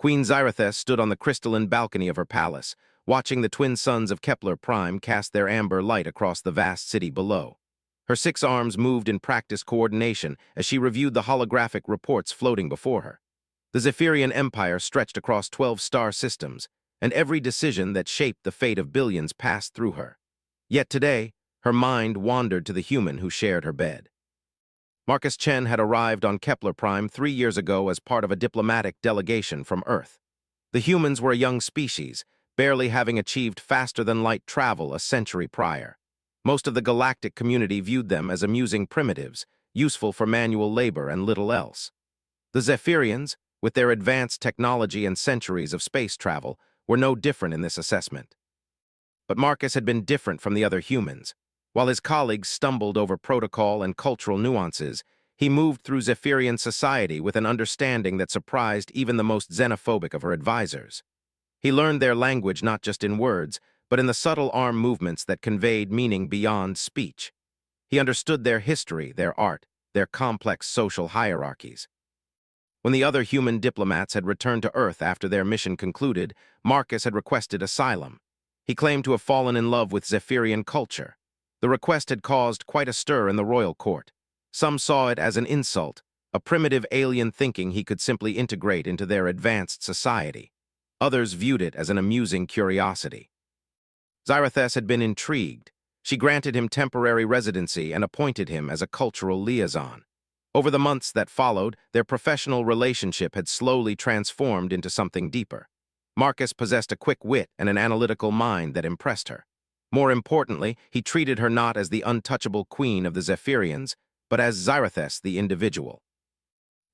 Queen Xyrethes stood on the crystalline balcony of her palace, watching the twin suns of Kepler Prime cast their amber light across the vast city below. Her 6 arms moved in practiced coordination as she reviewed the holographic reports floating before her. The Zephyrian Empire stretched across 12 star systems, and every decision that shaped the fate of billions passed through her. Yet today, her mind wandered to the human who shared her bed. Marcus Chen had arrived on Kepler Prime 3 years ago as part of a diplomatic delegation from Earth. The humans were a young species, barely having achieved faster-than-light travel a century prior. Most of the galactic community viewed them as amusing primitives, useful for manual labor and little else. The Zephyrians, with their advanced technology and centuries of space travel, were no different in this assessment. But Marcus had been different from the other humans. While his colleagues stumbled over protocol and cultural nuances, he moved through Zephyrian society with an understanding that surprised even the most xenophobic of her advisors. He learned their language not just in words, but in the subtle arm movements that conveyed meaning beyond speech. He understood their history, their art, their complex social hierarchies. When the other human diplomats had returned to Earth after their mission concluded, Marcus had requested asylum. He claimed to have fallen in love with Zephyrian culture. The request had caused quite a stir in the royal court. Some saw it as an insult, a primitive alien thinking he could simply integrate into their advanced society. Others viewed it as an amusing curiosity. Xyrethes had been intrigued. She granted him temporary residency and appointed him as a cultural liaison. Over the months that followed, their professional relationship had slowly transformed into something deeper. Marcus possessed a quick wit and an analytical mind that impressed her. More importantly, he treated her not as the untouchable queen of the Zephyrians, but as Xyrethes the individual.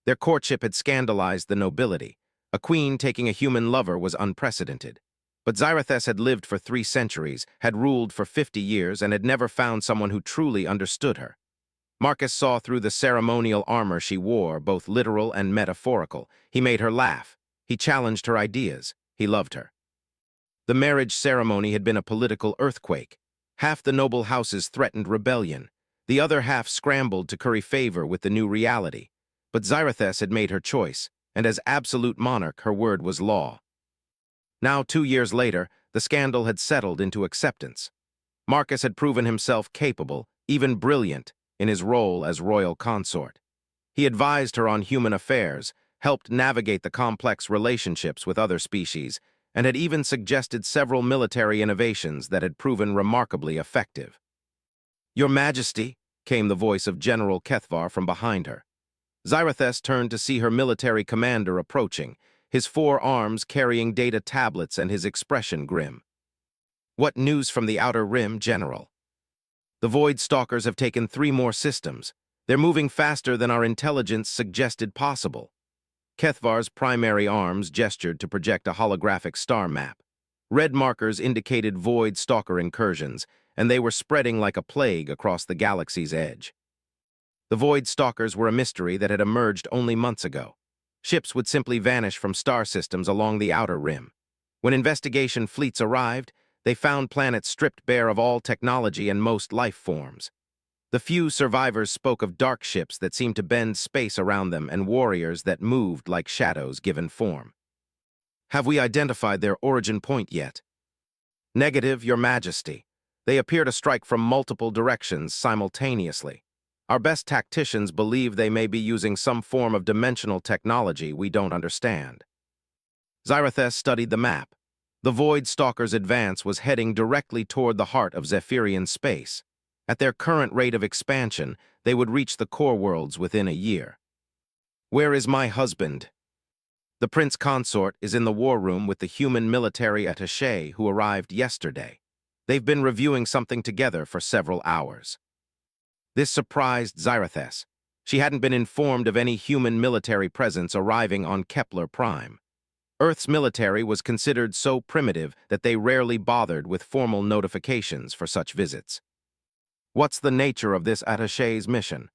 Their courtship had scandalized the nobility. A queen taking a human lover was unprecedented. But Xyrethes had lived for 3 centuries, had ruled for 50 years, and had never found someone who truly understood her. Marcus saw through the ceremonial armor she wore, both literal and metaphorical. He made her laugh. He challenged her ideas. He loved her. The marriage ceremony had been a political earthquake. Half the noble houses threatened rebellion. The other half scrambled to curry favor with the new reality. But Xyrethes had made her choice, and as absolute monarch, her word was law. Now, 2 years later, the scandal had settled into acceptance. Marcus had proven himself capable, even brilliant, in his role as royal consort. He advised her on human affairs, helped navigate the complex relationships with other species, and had even suggested several military innovations that had proven remarkably effective. "Your Majesty," came the voice of General Kethvar from behind her. Xyrethes turned to see her military commander approaching, his 4 arms carrying data tablets and his expression grim. "What news from the Outer Rim, General?" "The Void Stalkers have taken 3 more systems. They're moving faster than our intelligence suggested possible." Kethvar's primary arms gestured to project a holographic star map. Red markers indicated Void Stalker incursions, and they were spreading like a plague across the galaxy's edge. The Void Stalkers were a mystery that had emerged only months ago. Ships would simply vanish from star systems along the Outer Rim. When investigation fleets arrived, they found planets stripped bare of all technology and most life forms. The few survivors spoke of dark ships that seemed to bend space around them and warriors that moved like shadows given form. "Have we identified their origin point yet?" "Negative, Your Majesty. They appear to strike from multiple directions simultaneously. Our best tacticians believe they may be using some form of dimensional technology we don't understand." Xyrethes studied the map. The Void Stalker's advance was heading directly toward the heart of Zephyrian space. At their current rate of expansion, they would reach the core worlds within a year. "Where is my husband?" "The Prince Consort is in the war room with the human military attaché who arrived yesterday. They've been reviewing something together for several hours." This surprised Xyrethes. She hadn't been informed of any human military presence arriving on Kepler Prime. Earth's military was considered so primitive that they rarely bothered with formal notifications for such visits. "What's the nature of this attaché's mission?"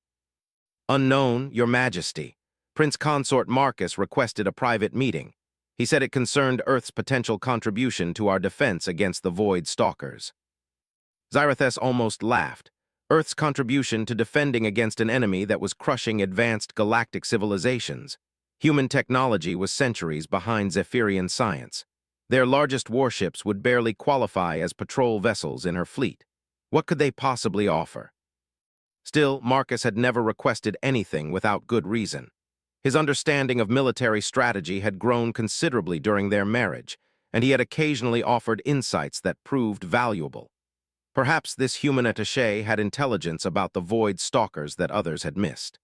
"Unknown, Your Majesty. Prince Consort Marcus requested a private meeting. He said it concerned Earth's potential contribution to our defense against the Void Stalkers." Xyrethes almost laughed. Earth's contribution to defending against an enemy that was crushing advanced galactic civilizations. Human technology was centuries behind Zephyrian science. Their largest warships would barely qualify as patrol vessels in her fleet. What could they possibly offer? Still, Marcus had never requested anything without good reason. His understanding of military strategy had grown considerably during their marriage, and he had occasionally offered insights that proved valuable. Perhaps this human attaché had intelligence about the void stalkers that others had missed.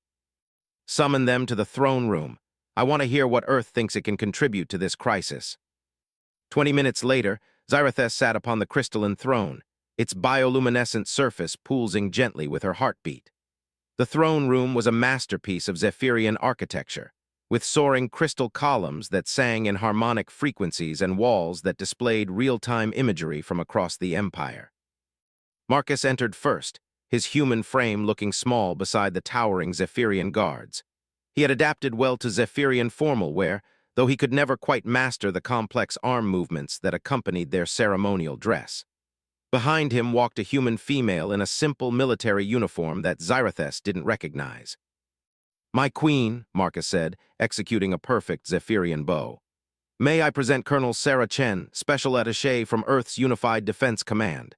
Summon them to the throne room. I want to hear what Earth thinks it can contribute to this crisis. 20 minutes later, Zarathus sat upon the crystalline throne, its bioluminescent surface pulsing gently with her heartbeat. The throne room was a masterpiece of Zephyrian architecture, with soaring crystal columns that sang in harmonic frequencies and walls that displayed real-time imagery from across the empire. Marcus entered first, his human frame looking small beside the towering Zephyrian guards. He had adapted well to Zephyrian formal wear, though he could never quite master the complex arm movements that accompanied their ceremonial dress. Behind him walked a human female in a simple military uniform that Zarathus didn't recognize. "My queen," Marcus said, executing a perfect Zephyrian bow. "May I present Colonel Sarah Chen, Special Attaché from Earth's Unified Defense Command."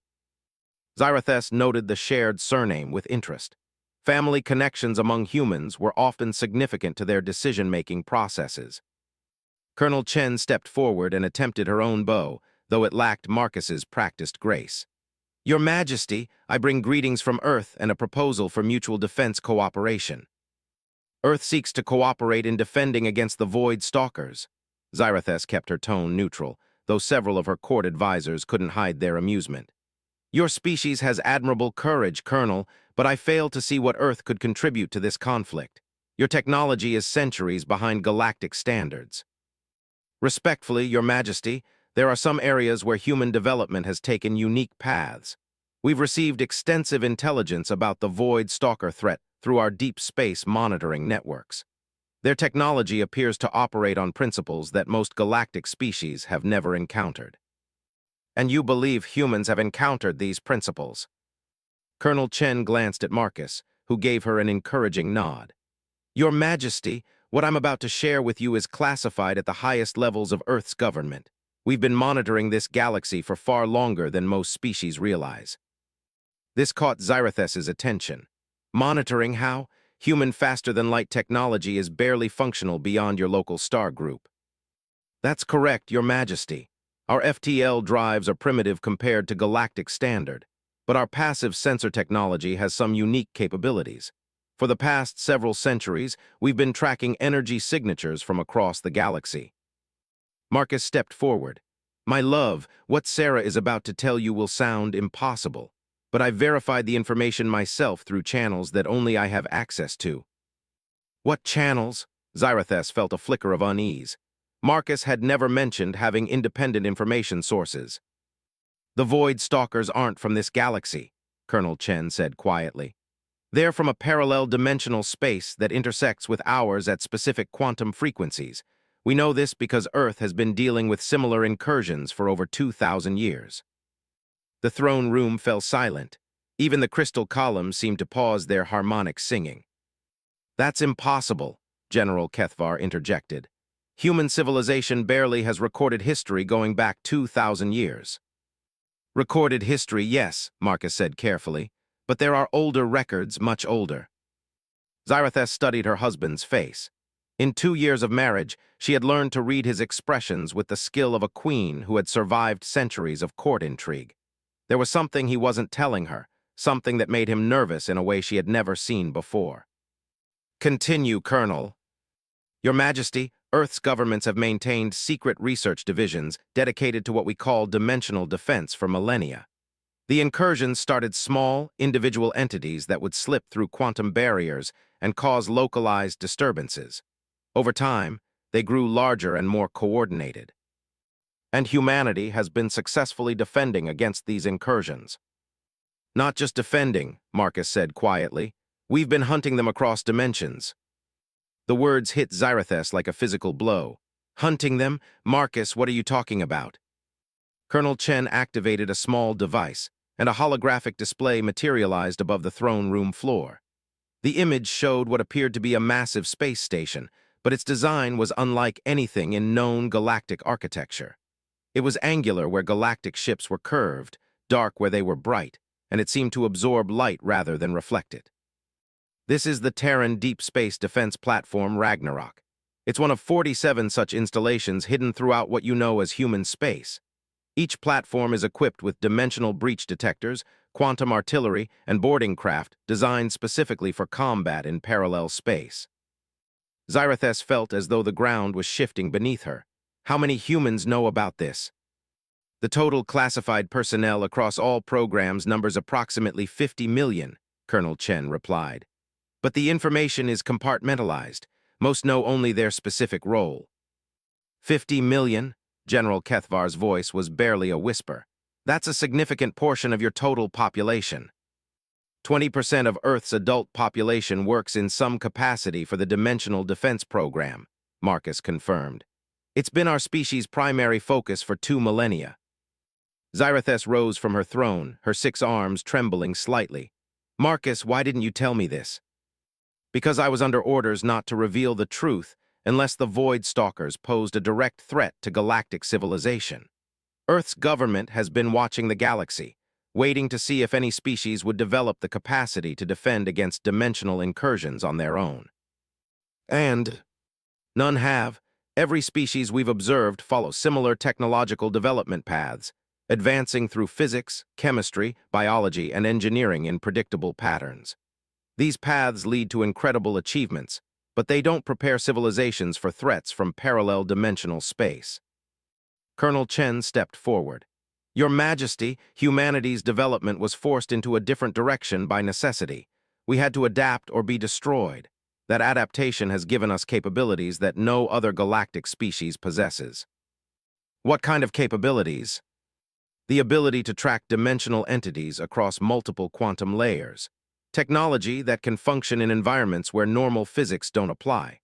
Zarathus noted the shared surname with interest. Family connections among humans were often significant to their decision-making processes. Colonel Chen stepped forward and attempted her own bow, though it lacked Marcus's practiced grace. "Your Majesty, I bring greetings from Earth and a proposal for mutual defense cooperation." "Earth seeks to cooperate in defending against the Void Stalkers." Zarathus kept her tone neutral, though several of her court advisors couldn't hide their amusement. "Your species has admirable courage, Colonel, but I fail to see what Earth could contribute to this conflict. Your technology is centuries behind galactic standards." "Respectfully, Your Majesty, there are some areas where human development has taken unique paths. We've received extensive intelligence about the Void Stalker threat through our deep space monitoring networks. Their technology appears to operate on principles that most galactic species have never encountered." "And you believe humans have encountered these principles?" Colonel Chen glanced at Marcus, who gave her an encouraging nod. "Your Majesty, what I'm about to share with you is classified at the highest levels of Earth's government. We've been monitoring this galaxy for far longer than most species realize." This caught Zarathus's attention. "Monitoring how? Human faster-than-light technology is barely functional beyond your local star group." "That's correct, Your Majesty. Our FTL drives are primitive compared to galactic standard, but our passive sensor technology has some unique capabilities. For the past several centuries, we've been tracking energy signatures from across the galaxy." Marcus stepped forward. "My love, what Sarah is about to tell you will sound impossible, but I've verified the information myself through channels that only I have access to." "What channels?" Zarathus felt a flicker of unease. Marcus had never mentioned having independent information sources. "The Void Stalkers aren't from this galaxy," Colonel Chen said quietly. "They're from a parallel dimensional space that intersects with ours at specific quantum frequencies. We know this because Earth has been dealing with similar incursions for over 2,000 years. The throne room fell silent. Even the crystal columns seemed to pause their harmonic singing. "That's impossible," General Kethvar interjected. "Human civilization barely has recorded history going back 2,000 years. "Recorded history, yes," Marcus said carefully, "but there are older records, much older." Zarathus studied her husband's face. In 2 years of marriage, she had learned to read his expressions with the skill of a queen who had survived centuries of court intrigue. There was something he wasn't telling her, something that made him nervous in a way she had never seen before. "Continue, Colonel." "Your Majesty, Earth's governments have maintained secret research divisions dedicated to what we call dimensional defense for millennia. The incursions started small, individual entities that would slip through quantum barriers and cause localized disturbances. Over time, they grew larger and more coordinated. And humanity has been successfully defending against these incursions." "Not just defending," Marcus said quietly. "We've been hunting them across dimensions." The words hit Zarathus like a physical blow. "Hunting them? Marcus, what are you talking about?" Colonel Chen activated a small device, and a holographic display materialized above the throne room floor. The image showed what appeared to be a massive space station, but its design was unlike anything in known galactic architecture. It was angular where galactic ships were curved, dark where they were bright, and it seemed to absorb light rather than reflect it. This is the Terran deep space defense platform Ragnarok. It's one of 47 such installations hidden throughout what you know as human space. Each platform is equipped with dimensional breach detectors, quantum artillery, and boarding craft designed specifically for combat in parallel space. Xyrathes felt as though the ground was shifting beneath her. How many humans know about this? The total classified personnel across all programs numbers approximately 50 million, Colonel Chen replied. But the information is compartmentalized. Most know only their specific role. 50 million? General Kethvar's voice was barely a whisper. That's a significant portion of your total population. 20% of Earth's adult population works in some capacity for the Dimensional Defense Program, Marcus confirmed. It's been our species' primary focus for 2 millennia. Xyrathes rose from her throne, her 6 arms trembling slightly. Marcus, why didn't you tell me this? Because I was under orders not to reveal the truth unless the Void Stalkers posed a direct threat to galactic civilization. Earth's government has been watching the galaxy, waiting to see if any species would develop the capacity to defend against dimensional incursions on their own. And none have. Every species we've observed follows similar technological development paths, advancing through physics, chemistry, biology, and engineering in predictable patterns. These paths lead to incredible achievements, but they don't prepare civilizations for threats from parallel dimensional space. Colonel Chen stepped forward. Your Majesty, humanity's development was forced into a different direction by necessity. We had to adapt or be destroyed. That adaptation has given us capabilities that no other galactic species possesses. What kind of capabilities? The ability to track dimensional entities across multiple quantum layers. Technology that can function in environments where normal physics don't apply.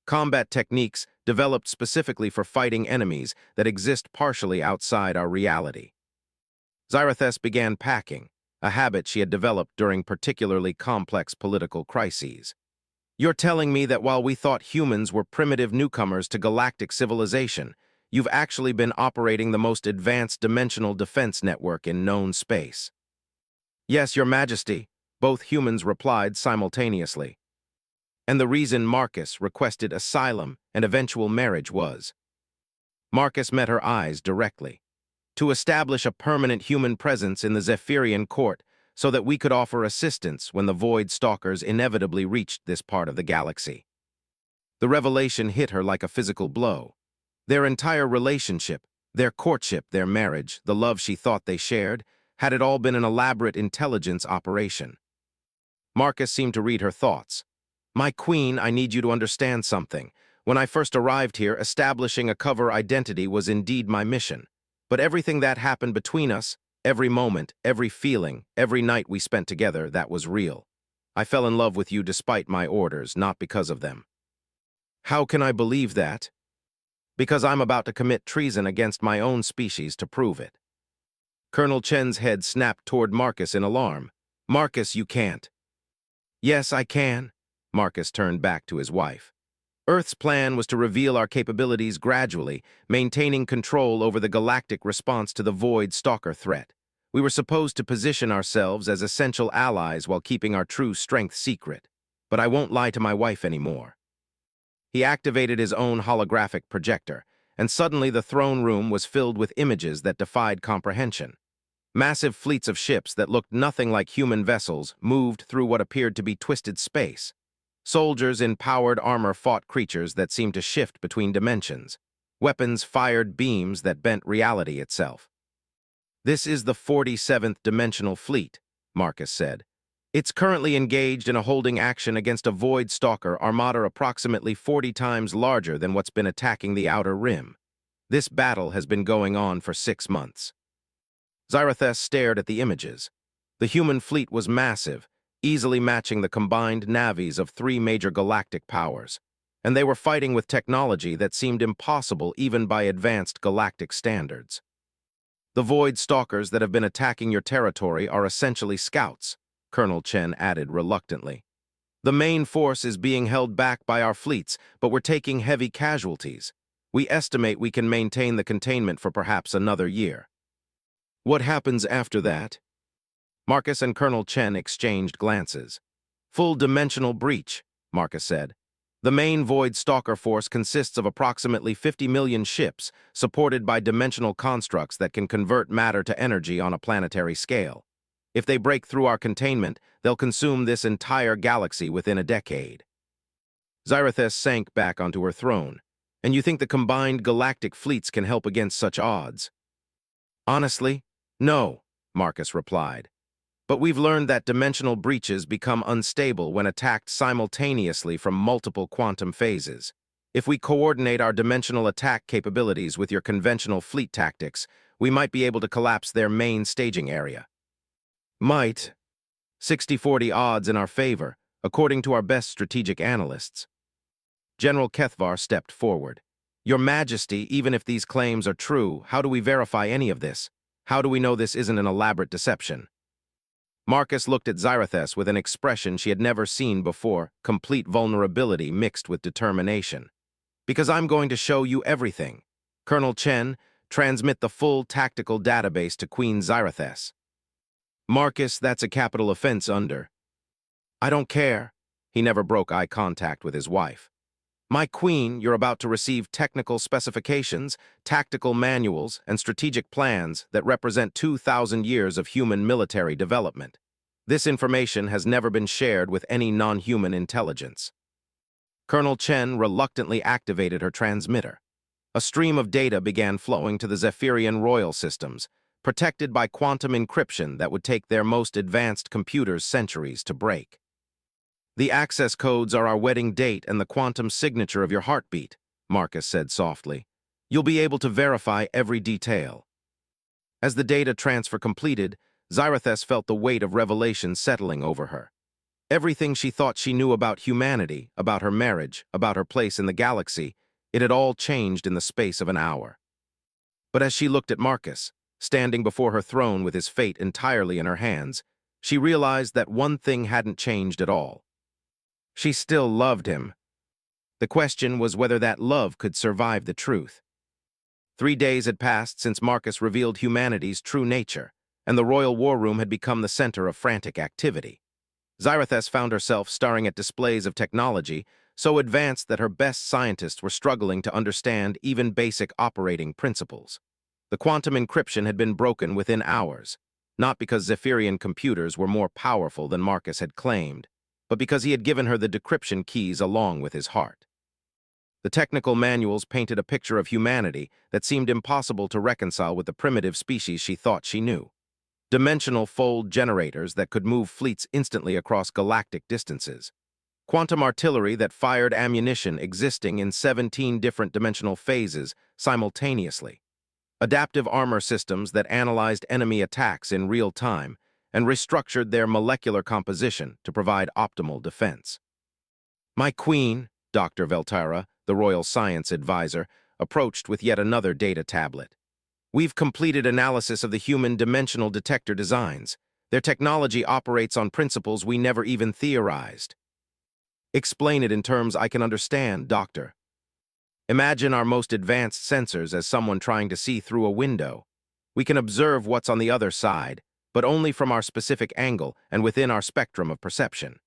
Combat techniques developed specifically for fighting enemies that exist partially outside our reality. Xyrathes began packing, a habit she had developed during particularly complex political crises. You're telling me that while we thought humans were primitive newcomers to galactic civilization, you've actually been operating the most advanced dimensional defense network in known space. Yes, Your Majesty, both humans replied simultaneously. And the reason Marcus requested asylum and eventual marriage was. Marcus met her eyes directly. To establish a permanent human presence in the Zephyrian court so that we could offer assistance when the Void Stalkers inevitably reached this part of the galaxy. The revelation hit her like a physical blow. Their entire relationship, their courtship, their marriage, the love she thought they shared, had it all been an elaborate intelligence operation. Marcus seemed to read her thoughts. My queen, I need you to understand something. When I first arrived here, establishing a cover identity was indeed my mission. But everything that happened between us, every moment, every feeling, every night we spent together, that was real. I fell in love with you despite my orders, not because of them. How can I believe that? Because I'm about to commit treason against my own species to prove it. Colonel Chen's head snapped toward Marcus in alarm. Marcus, you can't. Yes, I can. Marcus turned back to his wife. Earth's plan was to reveal our capabilities gradually, maintaining control over the galactic response to the Void Stalker threat. We were supposed to position ourselves as essential allies while keeping our true strength secret. But I won't lie to my wife anymore. He activated his own holographic projector, and suddenly the throne room was filled with images that defied comprehension. Massive fleets of ships that looked nothing like human vessels moved through what appeared to be twisted space. Soldiers in powered armor fought creatures that seemed to shift between dimensions. Weapons fired beams that bent reality itself. This is the 47th Dimensional Fleet, Marcus said. It's currently engaged in a holding action against a Void Stalker armada approximately 40 times larger than what's been attacking the Outer Rim. This battle has been going on for 6 months. Xyrathes stared at the images. The human fleet was massive, easily matching the combined navies of 3 major galactic powers, and they were fighting with technology that seemed impossible even by advanced galactic standards. The Void Stalkers that have been attacking your territory are essentially scouts, Colonel Chen added reluctantly. The main force is being held back by our fleets, but we're taking heavy casualties. We estimate we can maintain the containment for perhaps another year. What happens after that? Marcus and Colonel Chen exchanged glances. Full dimensional breach, Marcus said. The main Void Stalker force consists of approximately 50 million ships, supported by dimensional constructs that can convert matter to energy on a planetary scale. If they break through our containment, they'll consume this entire galaxy within a decade. Zarathus sank back onto her throne. And you think the combined galactic fleets can help against such odds? Honestly, no, Marcus replied. But we've learned that dimensional breaches become unstable when attacked simultaneously from multiple quantum phases. If we coordinate our dimensional attack capabilities with your conventional fleet tactics, we might be able to collapse their main staging area. Might. 60-40 odds in our favor, according to our best strategic analysts. General Kethvar stepped forward. Your Majesty, even if these claims are true, how do we verify any of this? How do we know this isn't an elaborate deception? Marcus looked at Zarathus with an expression she had never seen before, complete vulnerability mixed with determination. Because I'm going to show you everything. Colonel Chen, transmit the full tactical database to Queen Zarathus. Marcus, that's a capital offense under. I don't care. He never broke eye contact with his wife. My queen, you're about to receive technical specifications, tactical manuals, and strategic plans that represent 2,000 years of human military development. This information has never been shared with any non-human intelligence. Colonel Chen reluctantly activated her transmitter. A stream of data began flowing to the Zephyrian royal systems, protected by quantum encryption that would take their most advanced computers centuries to break. The access codes are our wedding date and the quantum signature of your heartbeat, Marcus said softly. You'll be able to verify every detail. As the data transfer completed, Zarathus felt the weight of revelation settling over her. Everything she thought she knew about humanity, about her marriage, about her place in the galaxy, it had all changed in the space of an hour. But as she looked at Marcus, standing before her throne with his fate entirely in her hands, she realized that one thing hadn't changed at all. She still loved him. The question was whether that love could survive the truth. 3 days had passed since Marcus revealed humanity's true nature, and the royal war room had become the center of frantic activity. Zarathus found herself staring at displays of technology so advanced that her best scientists were struggling to understand even basic operating principles. The quantum encryption had been broken within hours, not because Zephyrian computers were more powerful than Marcus had claimed, but because he had given her the decryption keys along with his heart. The technical manuals painted a picture of humanity that seemed impossible to reconcile with the primitive species she thought she knew. Dimensional fold generators that could move fleets instantly across galactic distances. Quantum artillery that fired ammunition existing in 17 different dimensional phases simultaneously. Adaptive armor systems that analyzed enemy attacks in real time and restructured their molecular composition to provide optimal defense. My queen, Dr. Veltara, the royal science advisor, approached with yet another data tablet. We've completed analysis of the human dimensional detector designs. Their technology operates on principles we never even theorized. Explain it in terms I can understand, Doctor. Imagine our most advanced sensors as someone trying to see through a window. We can observe what's on the other side, but only from our specific angle and within our spectrum of perception.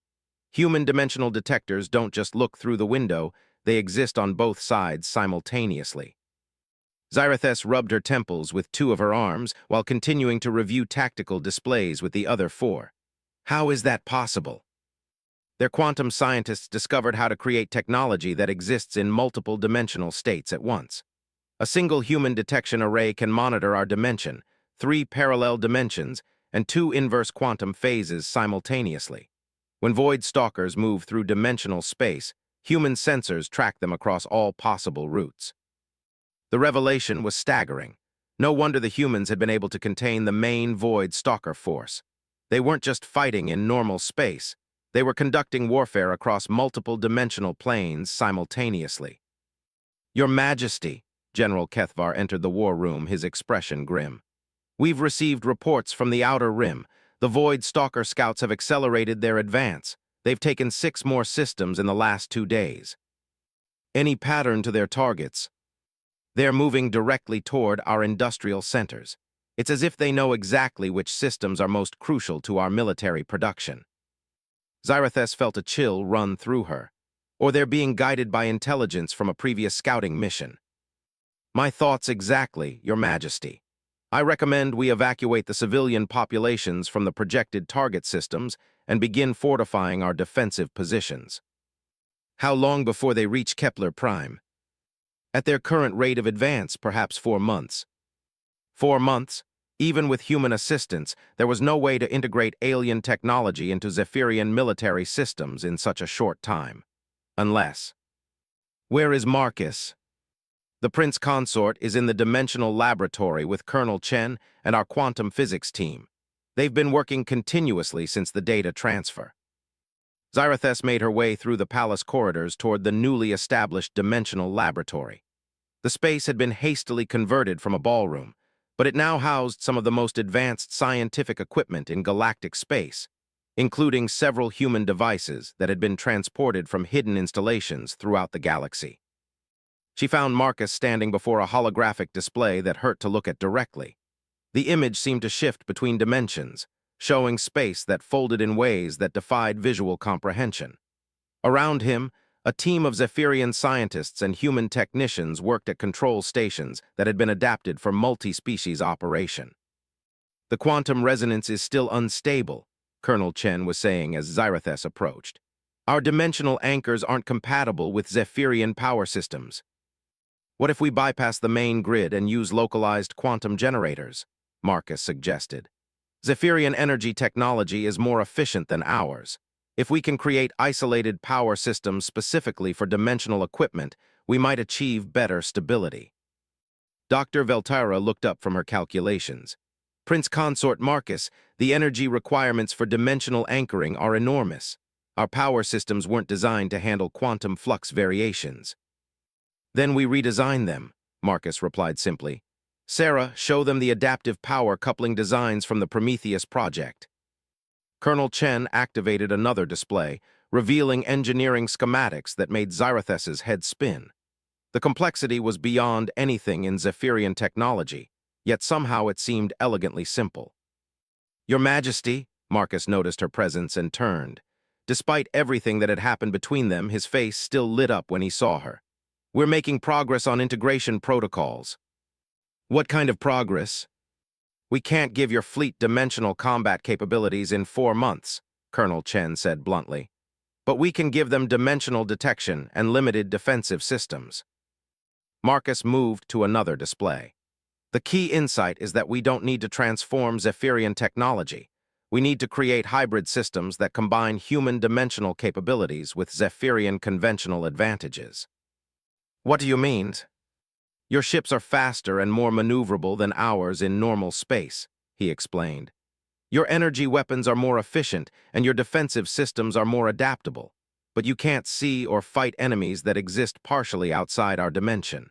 Human dimensional detectors don't just look through the window, they exist on both sides simultaneously. Zarathus rubbed her temples with 2 of her arms while continuing to review tactical displays with the other 4. How is that possible? Their quantum scientists discovered how to create technology that exists in multiple dimensional states at once. A single human detection array can monitor our dimension, 3 parallel dimensions, and 2 inverse quantum phases simultaneously. When void stalkers move through dimensional space, human sensors track them across all possible routes. The revelation was staggering. No wonder the humans had been able to contain the main void stalker force. They weren't just fighting in normal space. They were conducting warfare across multiple dimensional planes simultaneously. Your Majesty, General Kethvar entered the war room, his expression grim. We've received reports from the Outer Rim. The Void Stalker Scouts have accelerated their advance. They've taken 6 more systems in the last 2 days. Any pattern to their targets? They're moving directly toward our industrial centers. It's as if they know exactly which systems are most crucial to our military production. Xyrathes felt a chill run through her. Or they're being guided by intelligence from a previous scouting mission. My thoughts exactly, Your Majesty. I recommend we evacuate the civilian populations from the projected target systems and begin fortifying our defensive positions. How long before they reach Kepler Prime? At their current rate of advance, perhaps 4 months. 4 months? Even with human assistance, there was no way to integrate alien technology into Zephyrian military systems in such a short time. Unless. Where is Marcus? The Prince Consort is in the Dimensional Laboratory with Colonel Chen and our quantum physics team. They've been working continuously since the data transfer. Xyrathes made her way through the palace corridors toward the newly established Dimensional Laboratory. The space had been hastily converted from a ballroom, but it now housed some of the most advanced scientific equipment in galactic space, including several human devices that had been transported from hidden installations throughout the galaxy. She found Marcus standing before a holographic display that hurt to look at directly. The image seemed to shift between dimensions, showing space that folded in ways that defied visual comprehension. Around him, a team of Zephyrian scientists and human technicians worked at control stations that had been adapted for multi-species operation. The quantum resonance is still unstable, Colonel Chen was saying as Xyrathes approached. Our dimensional anchors aren't compatible with Zephyrian power systems. What if we bypass the main grid and use localized quantum generators? Marcus suggested. Zephyrian energy technology is more efficient than ours. If we can create isolated power systems specifically for dimensional equipment, we might achieve better stability. Dr. Veltara looked up from her calculations. Prince Consort Marcus, the energy requirements for dimensional anchoring are enormous. Our power systems weren't designed to handle quantum flux variations. Then we redesign them, Marcus replied simply. Sarah, show them the adaptive power coupling designs from the Prometheus project. Colonel Chen activated another display, revealing engineering schematics that made Xyrathes's head spin. The complexity was beyond anything in Zephyrian technology, yet somehow it seemed elegantly simple. Your Majesty, Marcus noticed her presence and turned. Despite everything that had happened between them, his face still lit up when he saw her. We're making progress on integration protocols. What kind of progress? We can't give your fleet dimensional combat capabilities in 4 months, Colonel Chen said bluntly. But we can give them dimensional detection and limited defensive systems. Marcus moved to another display. The key insight is that we don't need to transform Zephyrian technology. We need to create hybrid systems that combine human dimensional capabilities with Zephyrian conventional advantages. What do you mean? Your ships are faster and more maneuverable than ours in normal space, he explained. Your energy weapons are more efficient and your defensive systems are more adaptable, but you can't see or fight enemies that exist partially outside our dimension.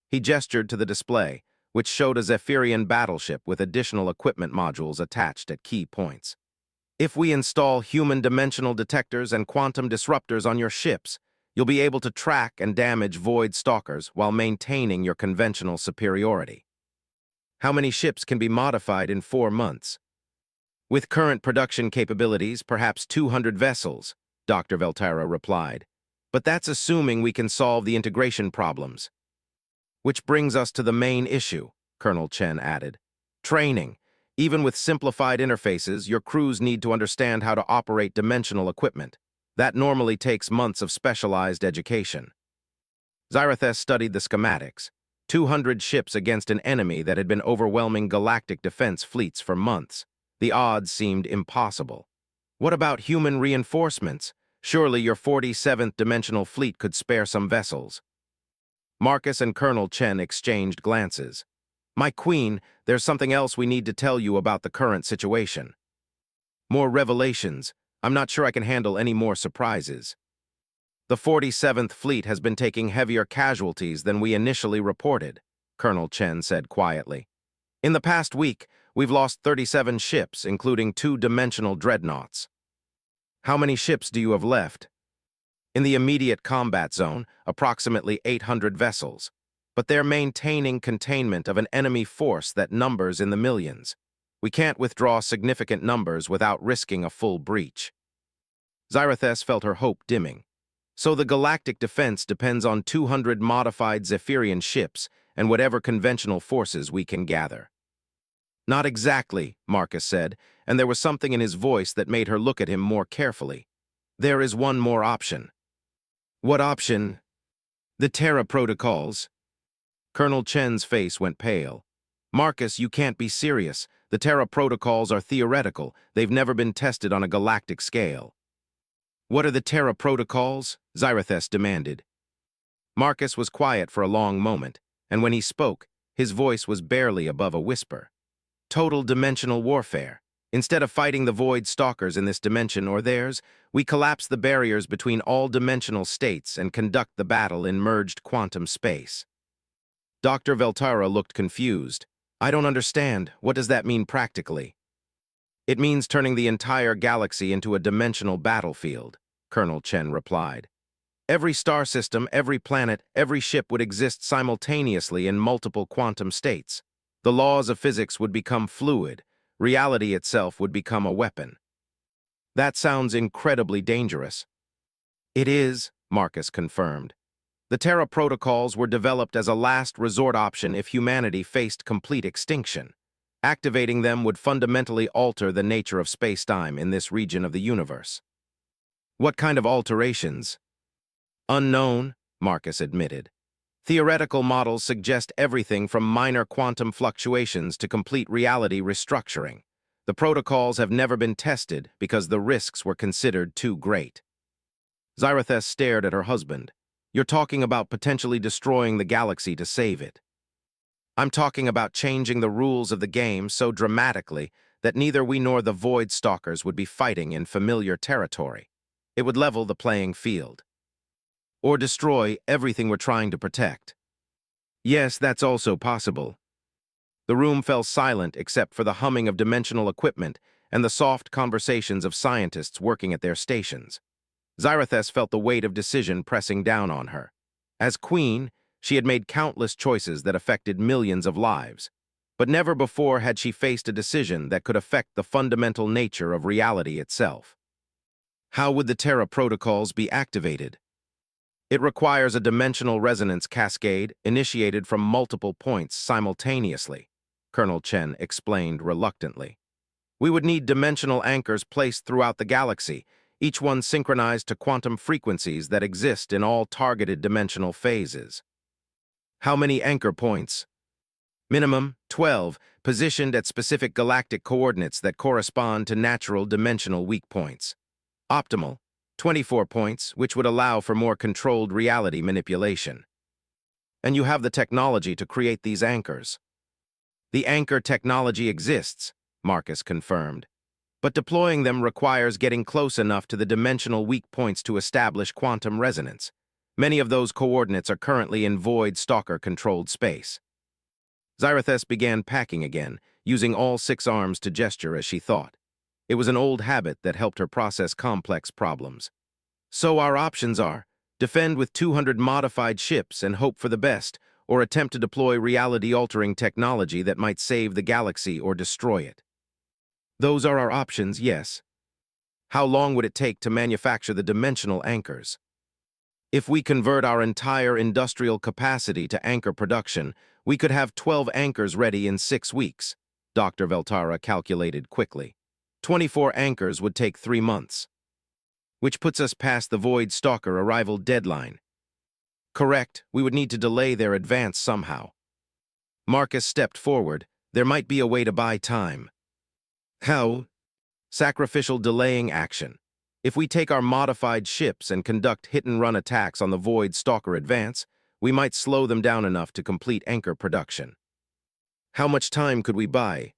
He gestured to the display, which showed a Zephyrian battleship with additional equipment modules attached at key points. If we install human dimensional detectors and quantum disruptors on your ships, you'll be able to track and damage void stalkers while maintaining your conventional superiority. How many ships can be modified in 4 months? With current production capabilities, perhaps 200 vessels, Dr. Veltara replied. But that's assuming we can solve the integration problems. Which brings us to the main issue, Colonel Chen added. Training. Even with simplified interfaces, your crews need to understand how to operate dimensional equipment. That normally takes months of specialized education. Xyrathes studied the schematics. 200 ships against an enemy that had been overwhelming galactic defense fleets for months. The odds seemed impossible. What about human reinforcements? Surely your 47th dimensional fleet could spare some vessels. Marcus and Colonel Chen exchanged glances. My queen, there's something else we need to tell you about the current situation. More revelations. I'm not sure I can handle any more surprises. The 47th Fleet has been taking heavier casualties than we initially reported, Colonel Chen said quietly. In the past week, we've lost 37 ships, including 2 dimensional dreadnoughts. How many ships do you have left? In the immediate combat zone, approximately 800 vessels. But they're maintaining containment of an enemy force that numbers in the millions. We can't withdraw significant numbers without risking a full breach. Xyrathes felt her hope dimming. So the galactic defense depends on 200 modified Zephyrian ships and whatever conventional forces we can gather. Not exactly, Marcus said, and there was something in his voice that made her look at him more carefully. There is one more option. What option? The Terra protocols. Colonel Chen's face went pale. Marcus, you can't be serious. The Terra protocols are theoretical. They've never been tested on a galactic scale. What are the Terra protocols? Xyrathes demanded. Marcus was quiet for a long moment, and when he spoke, his voice was barely above a whisper. Total dimensional warfare. Instead of fighting the void stalkers in this dimension or theirs, we collapse the barriers between all dimensional states and conduct the battle in merged quantum space. Dr. Veltara looked confused. I don't understand. What does that mean practically? It means turning the entire galaxy into a dimensional battlefield, Colonel Chen replied. Every star system, every planet, every ship would exist simultaneously in multiple quantum states. The laws of physics would become fluid. Reality itself would become a weapon. That sounds incredibly dangerous. It is, Marcus confirmed. The Terra protocols were developed as a last resort option if humanity faced complete extinction. Activating them would fundamentally alter the nature of space-time in this region of the universe. What kind of alterations? Unknown, Marcus admitted. Theoretical models suggest everything from minor quantum fluctuations to complete reality restructuring. The protocols have never been tested because the risks were considered too great. Xyrathes stared at her husband. You're talking about potentially destroying the galaxy to save it. I'm talking about changing the rules of the game so dramatically that neither we nor the Void Stalkers would be fighting in familiar territory. It would level the playing field. Or destroy everything we're trying to protect. Yes, that's also possible. The room fell silent except for the humming of dimensional equipment and the soft conversations of scientists working at their stations. Xyrathes felt the weight of decision pressing down on her. As queen, she had made countless choices that affected millions of lives, but never before had she faced a decision that could affect the fundamental nature of reality itself. How would the Terra protocols be activated? It requires a dimensional resonance cascade initiated from multiple points simultaneously, Colonel Chen explained reluctantly. We would need dimensional anchors placed throughout the galaxy, each one synchronized to quantum frequencies that exist in all targeted dimensional phases. How many anchor points? Minimum 12, positioned at specific galactic coordinates that correspond to natural dimensional weak points. Optimal 24 points, which would allow for more controlled reality manipulation. And you have the technology to create these anchors. The anchor technology exists, Marcus confirmed. But deploying them requires getting close enough to the dimensional weak points to establish quantum resonance. Many of those coordinates are currently in void stalker-controlled space. Xyrathes began packing again, using all 6 arms to gesture as she thought. It was an old habit that helped her process complex problems. So our options are, defend with 200 modified ships and hope for the best, or attempt to deploy reality-altering technology that might save the galaxy or destroy it. Those are our options, yes. How long would it take to manufacture the dimensional anchors? If we convert our entire industrial capacity to anchor production, we could have 12 anchors ready in 6 weeks, Dr. Veltara calculated quickly. 24 anchors would take 3 months, which puts us past the Void Stalker arrival deadline. Correct, we would need to delay their advance somehow. Marcus stepped forward. There might be a way to buy time. How? Sacrificial delaying action. If we take our modified ships and conduct hit-and-run attacks on the Void Stalker advance, we might slow them down enough to complete anchor production. How much time could we buy?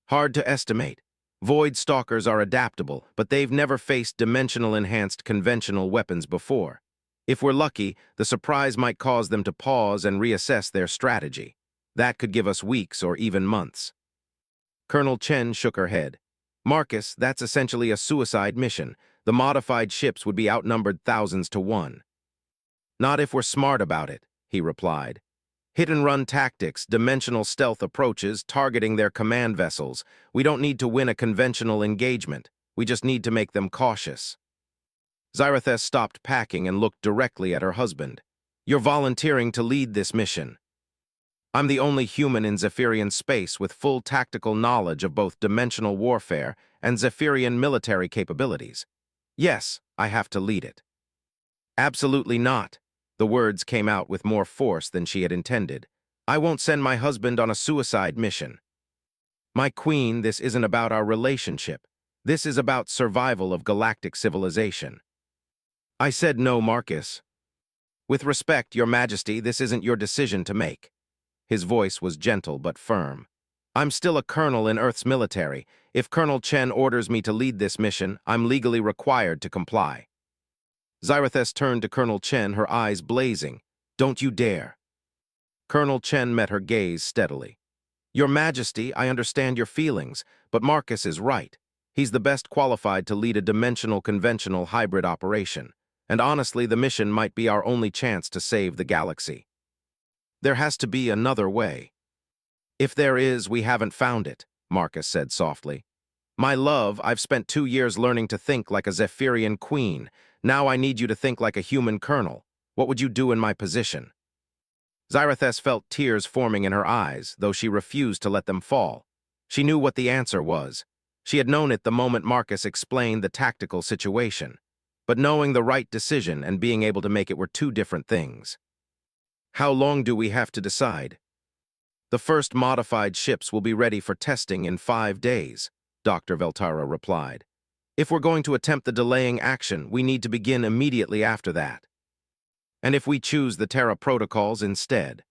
Hard to estimate. Void Stalkers are adaptable, but they've never faced dimensional-enhanced conventional weapons before. If we're lucky, the surprise might cause them to pause and reassess their strategy. That could give us weeks or even months. Colonel Chen shook her head. Marcus, that's essentially a suicide mission. The modified ships would be outnumbered thousands to one. Not if we're smart about it, he replied. Hit-and-run tactics, dimensional stealth approaches, targeting their command vessels. We don't need to win a conventional engagement. We just need to make them cautious. Xyrathes stopped packing and looked directly at her husband. You're volunteering to lead this mission. I'm the only human in Zephyrian space with full tactical knowledge of both dimensional warfare and Zephyrian military capabilities. Yes, I have to lead it. Absolutely not. The words came out with more force than she had intended. I won't send my husband on a suicide mission. My queen, this isn't about our relationship. This is about survival of galactic civilization. I said no, Marcus. With respect, Your Majesty, this isn't your decision to make. His voice was gentle but firm. I'm still a colonel in Earth's military. If Colonel Chen orders me to lead this mission, I'm legally required to comply. Xyrathes turned to Colonel Chen, her eyes blazing. Don't you dare. Colonel Chen met her gaze steadily. Your Majesty, I understand your feelings, but Marcus is right. He's the best qualified to lead a dimensional conventional hybrid operation. And honestly, the mission might be our only chance to save the galaxy. There has to be another way. If there is, we haven't found it, Marcus said softly. My love, I've spent 2 years learning to think like a Zephyrian queen. Now I need you to think like a human colonel. What would you do in my position? Xyrathes felt tears forming in her eyes, though she refused to let them fall. She knew what the answer was. She had known it the moment Marcus explained the tactical situation. But knowing the right decision and being able to make it were two different things. How long do we have to decide? The first modified ships will be ready for testing in 5 days, Dr. Veltara replied. If we're going to attempt the delaying action, we need to begin immediately after that. And if we choose the Terra protocols instead?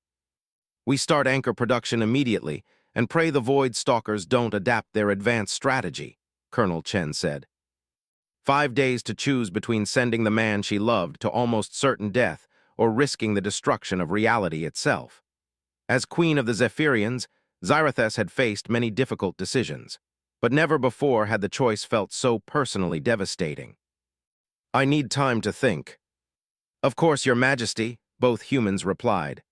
We start anchor production immediately and pray the Void Stalkers don't adapt their advanced strategy, Colonel Chen said. 5 days to choose between sending the man she loved to almost certain death or risking the destruction of reality itself. As Queen of the Zephyrians, Xyrathes had faced many difficult decisions, but never before had the choice felt so personally devastating. I need time to think. Of course, Your Majesty, both humans replied.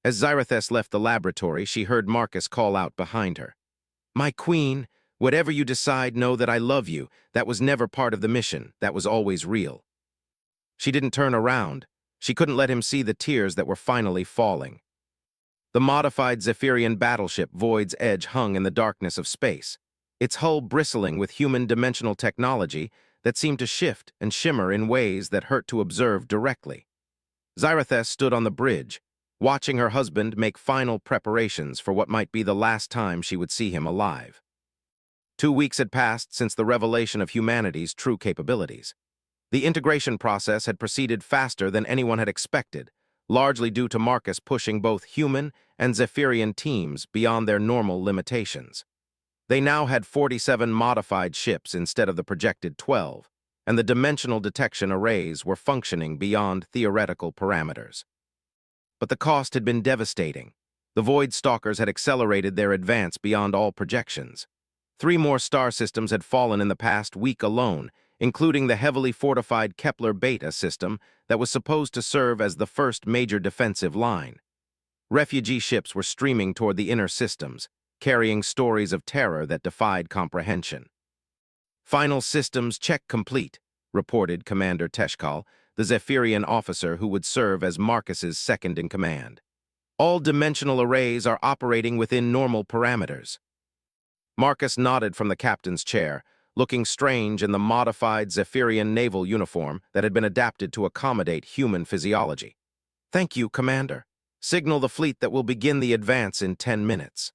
As Xyrathes left the laboratory, she heard Marcus call out behind her. My queen, whatever you decide, know that I love you. That was never part of the mission. That was always real. She didn't turn around. She couldn't let him see the tears that were finally falling. The modified Zephyrian battleship Void's Edge hung in the darkness of space, its hull bristling with human dimensional technology that seemed to shift and shimmer in ways that hurt to observe directly. Xyrathes stood on the bridge, watching her husband make final preparations for what might be the last time she would see him alive. 2 weeks had passed since the revelation of humanity's true capabilities. The integration process had proceeded faster than anyone had expected, largely due to Marcus pushing both human and Zephyrian teams beyond their normal limitations. They now had 47 modified ships instead of the projected 12, and the dimensional detection arrays were functioning beyond theoretical parameters. But the cost had been devastating. The Void Stalkers had accelerated their advance beyond all projections. 3 more star systems had fallen in the past week alone, including the heavily fortified Kepler Beta system that was supposed to serve as the first major defensive line. Refugee ships were streaming toward the inner systems, carrying stories of terror that defied comprehension. Final systems check complete, reported Commander Teshkal, the Zephyrian officer who would serve as Marcus's second-in-command. All dimensional arrays are operating within normal parameters. Marcus nodded from the captain's chair, looking strange in the modified Zephyrian naval uniform that had been adapted to accommodate human physiology. Thank you, Commander. Signal the fleet that will begin the advance in 10 minutes.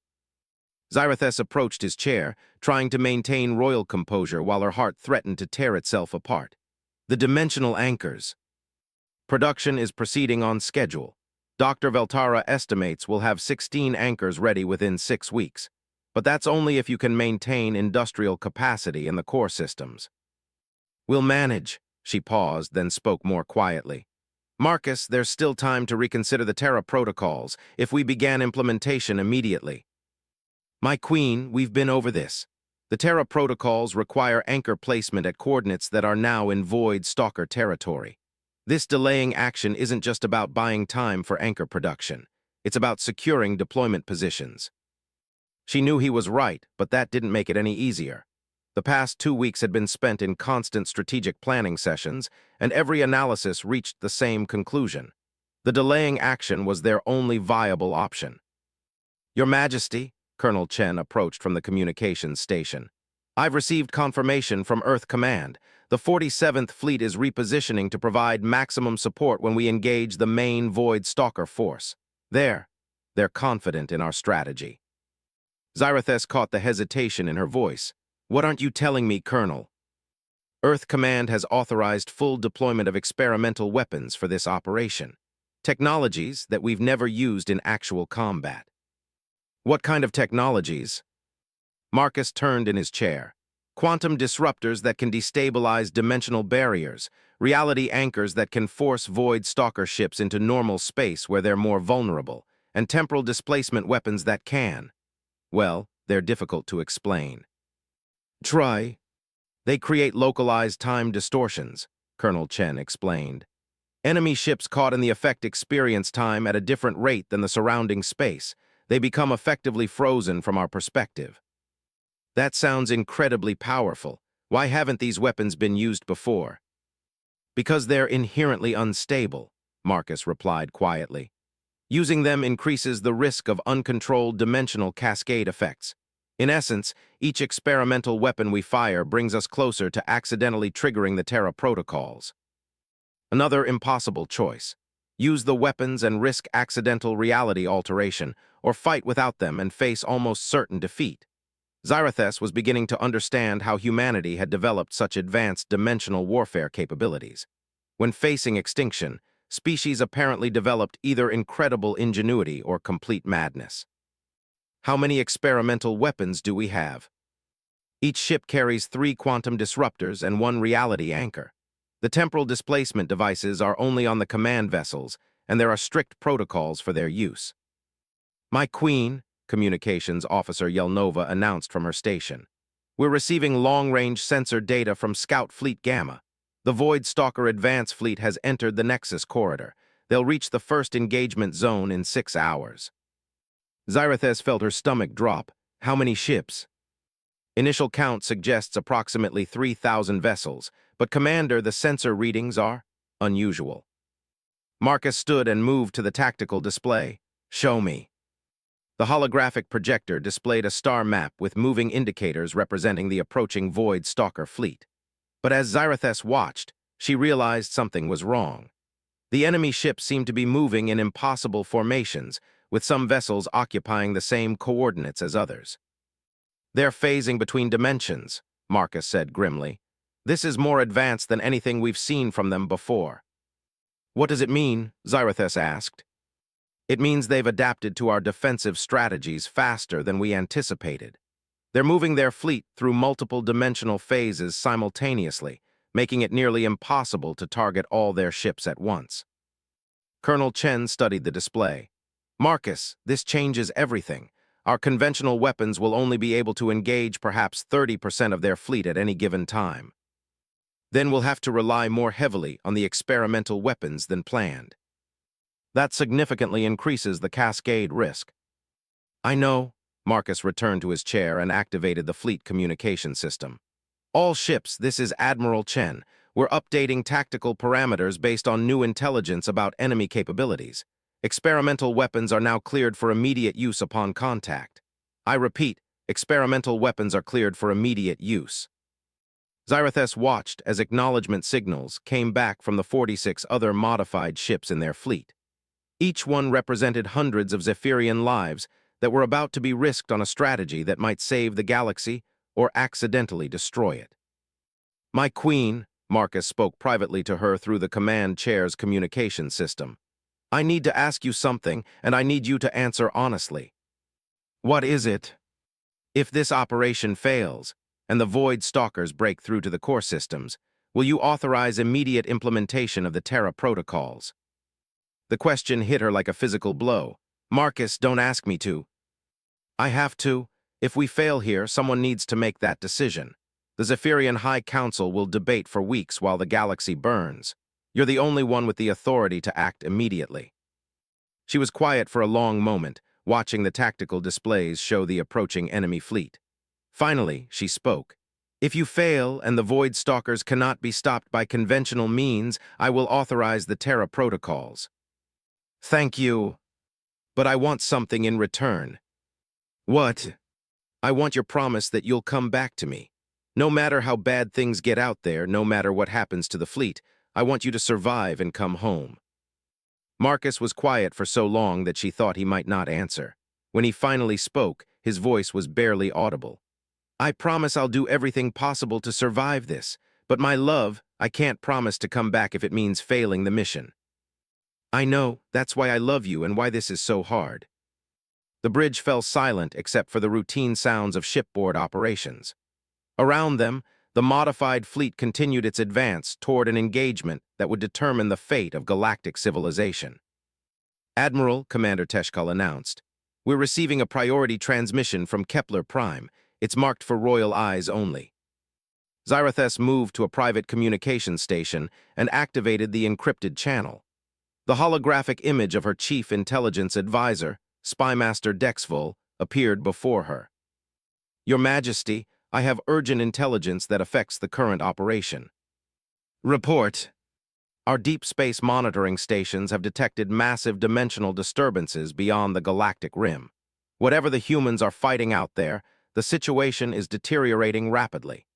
Xyrathes approached his chair, trying to maintain royal composure while her heart threatened to tear itself apart. The dimensional anchors. Production is proceeding on schedule. Dr. Veltara estimates we'll have 16 anchors ready within 6 weeks. But that's only if you can maintain industrial capacity in the core systems. We'll manage, she paused, then spoke more quietly. Marcus, there's still time to reconsider the Terra protocols if we began implementation immediately. My queen, we've been over this. The Terra protocols require anchor placement at coordinates that are now in Void Stalker territory. This delaying action isn't just about buying time for anchor production. It's about securing deployment positions. She knew he was right, but that didn't make it any easier. The past 2 weeks had been spent in constant strategic planning sessions, and every analysis reached the same conclusion. The delaying action was their only viable option. Your Majesty, Colonel Chen approached from the communications station. I've received confirmation from Earth Command. The 47th Fleet is repositioning to provide maximum support when we engage the main Void Stalker force. They're confident in our strategy. Xyrathes caught the hesitation in her voice. What aren't you telling me, Colonel? Earth Command has authorized full deployment of experimental weapons for this operation. Technologies that we've never used in actual combat. What kind of technologies? Marcus turned in his chair. Quantum disruptors that can destabilize dimensional barriers, reality anchors that can force Void Stalker ships into normal space where they're more vulnerable, and temporal displacement weapons that can. Well, they're difficult to explain. Try. They create localized time distortions, Colonel Chen explained. Enemy ships caught in the effect experience time at a different rate than the surrounding space. They become effectively frozen from our perspective. That sounds incredibly powerful. Why haven't these weapons been used before? Because they're inherently unstable, Marcus replied quietly. Using them increases the risk of uncontrolled dimensional cascade effects. In essence, each experimental weapon we fire brings us closer to accidentally triggering the Terra protocols. Another impossible choice. Use the weapons and risk accidental reality alteration, or fight without them and face almost certain defeat. Xyrathes was beginning to understand how humanity had developed such advanced dimensional warfare capabilities. When facing extinction, species apparently developed either incredible ingenuity or complete madness. How many experimental weapons do we have? Each ship carries 3 quantum disruptors and 1 reality anchor. The temporal displacement devices are only on the command vessels, and there are strict protocols for their use. My Queen, Communications Officer Yelnova announced from her station. We're receiving long-range sensor data from Scout Fleet Gamma. The Void Stalker Advance Fleet has entered the Nexus Corridor. They'll reach the first engagement zone in 6 hours. Xyrathes felt her stomach drop. How many ships? Initial count suggests approximately 3,000 vessels, but Commander, the sensor readings are unusual. Marcus stood and moved to the tactical display. Show me. The holographic projector displayed a star map with moving indicators representing the approaching Void Stalker fleet. But as Xyrathes watched, she realized something was wrong. The enemy ships seemed to be moving in impossible formations, with some vessels occupying the same coordinates as others. They're phasing between dimensions, Marcus said grimly. This is more advanced than anything we've seen from them before. What does it mean? Xyrathes asked. It means they've adapted to our defensive strategies faster than we anticipated. They're moving their fleet through multiple dimensional phases simultaneously, making it nearly impossible to target all their ships at once. Colonel Chen studied the display. Marcus, this changes everything. Our conventional weapons will only be able to engage perhaps 30% of their fleet at any given time. Then we'll have to rely more heavily on the experimental weapons than planned. That significantly increases the cascade risk. I know. Marcus returned to his chair and activated the fleet communication system. All ships, this is Admiral Chen. We're updating tactical parameters based on new intelligence about enemy capabilities. Experimental weapons are now cleared for immediate use upon contact. I repeat, experimental weapons are cleared for immediate use. Xyrathes watched as acknowledgement signals came back from the 46 other modified ships in their fleet. Each one represented hundreds of Zephyrian lives that were about to be risked on a strategy that might save the galaxy or accidentally destroy it. My Queen, Marcus spoke privately to her through the command chair's communication system. I need to ask you something, and I need you to answer honestly. What is it? If this operation fails, and the Void Stalkers break through to the core systems, will you authorize immediate implementation of the Terra protocols? The question hit her like a physical blow. Marcus, don't ask me to. I have to. If we fail here, someone needs to make that decision. The Zephyrian High Council will debate for weeks while the galaxy burns. You're the only one with the authority to act immediately." She was quiet for a long moment, watching the tactical displays show the approaching enemy fleet. Finally, she spoke. "If you fail and the Void Stalkers cannot be stopped by conventional means, I will authorize the Terra Protocols." "Thank you, but I want something in return." "What?" "I want your promise that you'll come back to me. No matter how bad things get out there, no matter what happens to the fleet, I want you to survive and come home." Marcus was quiet for so long that she thought he might not answer. When he finally spoke, his voice was barely audible. "I promise I'll do everything possible to survive this, but my love, I can't promise to come back if it means failing the mission." "I know, that's why I love you and why this is so hard." The bridge fell silent except for the routine sounds of shipboard operations. Around them, the modified fleet continued its advance toward an engagement that would determine the fate of galactic civilization. "Admiral," Commander Teshkal announced, "we're receiving a priority transmission from Kepler Prime. It's marked for royal eyes only." Zarathus moved to a private communications station and activated the encrypted channel. The holographic image of her chief intelligence advisor, Spymaster Dexvul, appeared before her. "Your Majesty, I have urgent intelligence that affects the current operation." "Report." "Our deep space monitoring stations have detected massive dimensional disturbances beyond the galactic rim. Whatever the humans are fighting out there, the situation is deteriorating rapidly.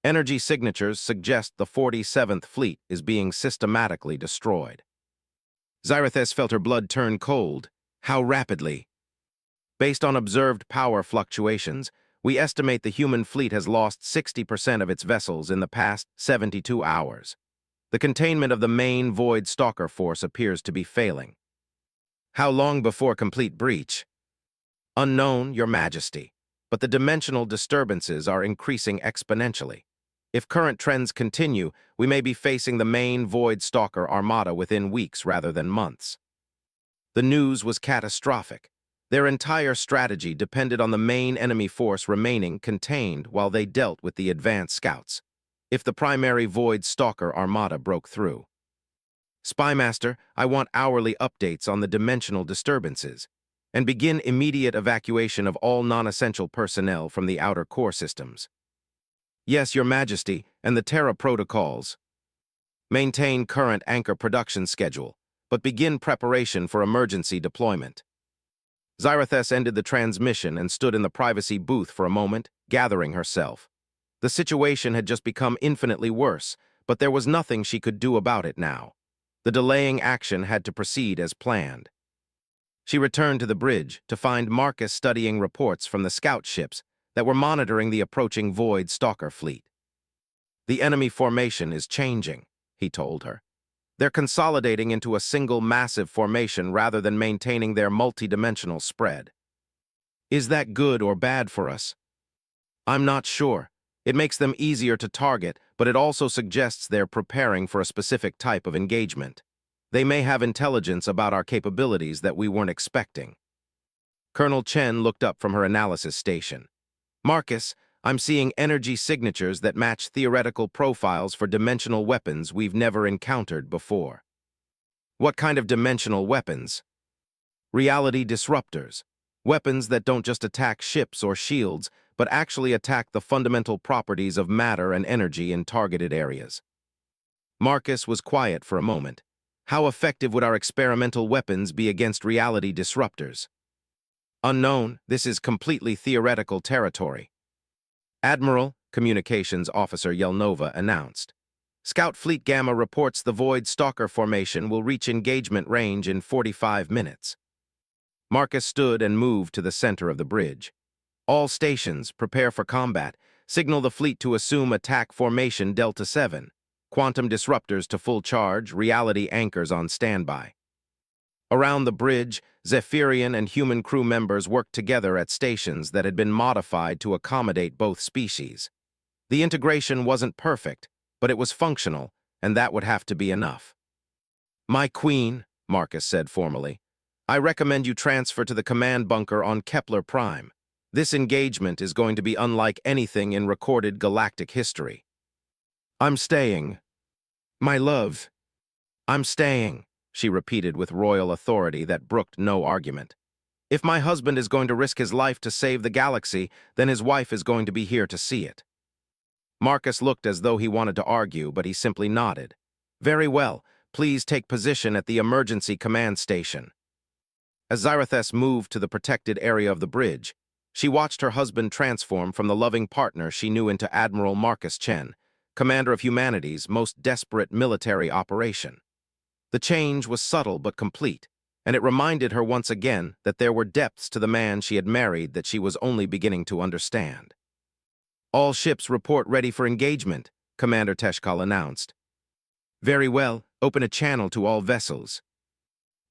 Energy signatures suggest the 47th Fleet is being systematically destroyed." Zarathus felt her blood turn cold. "How rapidly?" "Based on observed power fluctuations, we estimate the human fleet has lost 60% of its vessels in the past 72 hours. The containment of the main Void Stalker force appears to be failing." "How long before complete breach?" "Unknown, Your Majesty, but the dimensional disturbances are increasing exponentially. If current trends continue, we may be facing the main Void Stalker armada within weeks rather than months." The news was catastrophic. Their entire strategy depended on the main enemy force remaining contained while they dealt with the advanced scouts. If the primary Void Stalker armada broke through. "Spymaster, I want hourly updates on the dimensional disturbances, and begin immediate evacuation of all non-essential personnel from the outer core systems." "Yes, Your Majesty, and the Terra Protocols." "Maintain current anchor production schedule, but begin preparation for emergency deployment." Zarathus ended the transmission and stood in the privacy booth for a moment, gathering herself. The situation had just become infinitely worse, but there was nothing she could do about it now. The delaying action had to proceed as planned. She returned to the bridge to find Marcus studying reports from the scout ships that were monitoring the approaching Void Stalker fleet. "The enemy formation is changing," he told her. "They're consolidating into a single massive formation rather than maintaining their multidimensional spread." "Is that good or bad for us?" "I'm not sure. It makes them easier to target, but it also suggests they're preparing for a specific type of engagement. They may have intelligence about our capabilities that we weren't expecting." Colonel Chen looked up from her analysis station. "Marcus, I'm seeing energy signatures that match theoretical profiles for dimensional weapons we've never encountered before." "What kind of dimensional weapons?" "Reality disruptors. Weapons that don't just attack ships or shields, but actually attack the fundamental properties of matter and energy in targeted areas." Marcus was quiet for a moment. "How effective would our experimental weapons be against reality disruptors?" "Unknown, this is completely theoretical territory." "Admiral," Communications Officer Yelnova announced, "Scout Fleet Gamma reports the Void Stalker formation will reach engagement range in 45 minutes. Marcus stood and moved to the center of the bridge. "All stations, prepare for combat. Signal the fleet to assume attack formation Delta 7. Quantum disruptors to full charge, reality anchors on standby." Around the bridge, Zephyrian and human crew members worked together at stations that had been modified to accommodate both species. The integration wasn't perfect, but it was functional, and that would have to be enough. "My queen," Marcus said formally, "I recommend you transfer to the command bunker on Kepler Prime. This engagement is going to be unlike anything in recorded galactic history. I'm staying. My love. I'm staying, she repeated with royal authority that brooked no argument. If my husband is going to risk his life to save the galaxy, then his wife is going to be here to see it. Marcus looked as though he wanted to argue, but he simply nodded. Very well, please take position at the emergency command station. As Xyrathes moved to the protected area of the bridge, she watched her husband transform from the loving partner she knew into Admiral Marcus Chen, commander of humanity's most desperate military operation. The change was subtle but complete, and it reminded her once again that there were depths to the man she had married that she was only beginning to understand. All ships report ready for engagement, Commander Teshkal announced. Very well, open a channel to all vessels.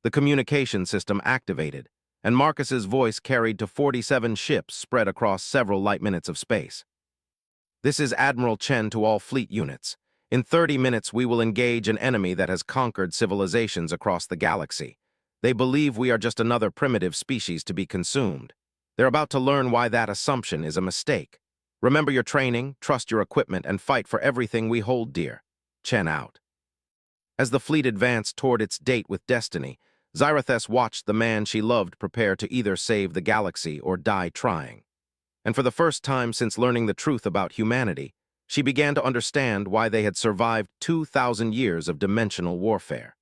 The communication system activated, and Marcus's voice carried to 47 ships spread across several light minutes of space. This is Admiral Chen to all fleet units. In 30 minutes, we will engage an enemy that has conquered civilizations across the galaxy. They believe we are just another primitive species to be consumed. They're about to learn why that assumption is a mistake. Remember your training, trust your equipment, and fight for everything we hold dear. Chen out. As the fleet advanced toward its date with destiny, Xyrathes watched the man she loved prepare to either save the galaxy or die trying. And for the first time since learning the truth about humanity, she began to understand why they had survived 2,000 years of dimensional warfare.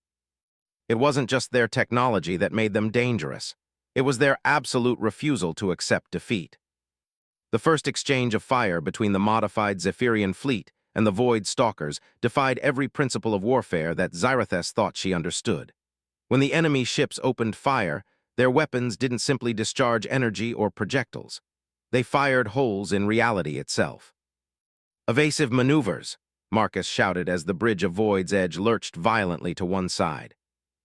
It wasn't just their technology that made them dangerous. It was their absolute refusal to accept defeat. The first exchange of fire between the modified Zephyrian fleet and the Void Stalkers defied every principle of warfare that Xyrathes thought she understood. When the enemy ships opened fire, their weapons didn't simply discharge energy or projectiles. They fired holes in reality itself. Evasive maneuvers, Marcus shouted as the bridge of Void's edge lurched violently to one side.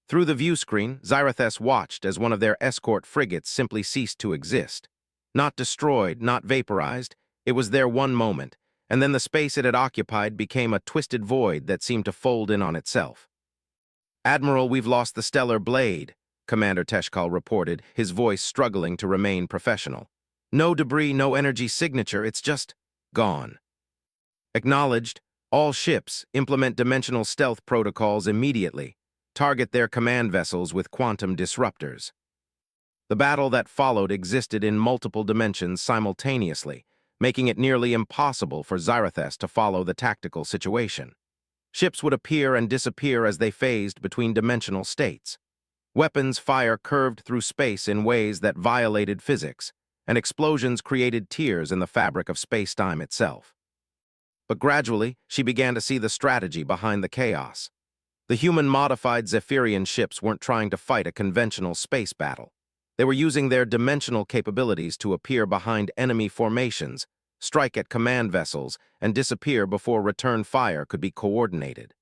Through the view screen, Xyrathes watched as one of their escort frigates simply ceased to exist. Not destroyed, not vaporized, it was there one moment, and then the space it had occupied became a twisted void that seemed to fold in on itself. Admiral, we've lost the stellar blade, Commander Teshkal reported, his voice struggling to remain professional. No debris, no energy signature, it's just gone. Acknowledged, all ships implement dimensional stealth protocols immediately. Target their command vessels with quantum disruptors. The battle that followed existed in multiple dimensions simultaneously, making it nearly impossible for Xyrathes to follow the tactical situation. Ships would appear and disappear as they phased between dimensional states. Weapons fire curved through space in ways that violated physics, and explosions created tears in the fabric of space-time itself. But gradually, she began to see the strategy behind the chaos. The human-modified Zephyrian ships weren't trying to fight a conventional space battle. They were using their dimensional capabilities to appear behind enemy formations, strike at command vessels, and disappear before return fire could be coordinated.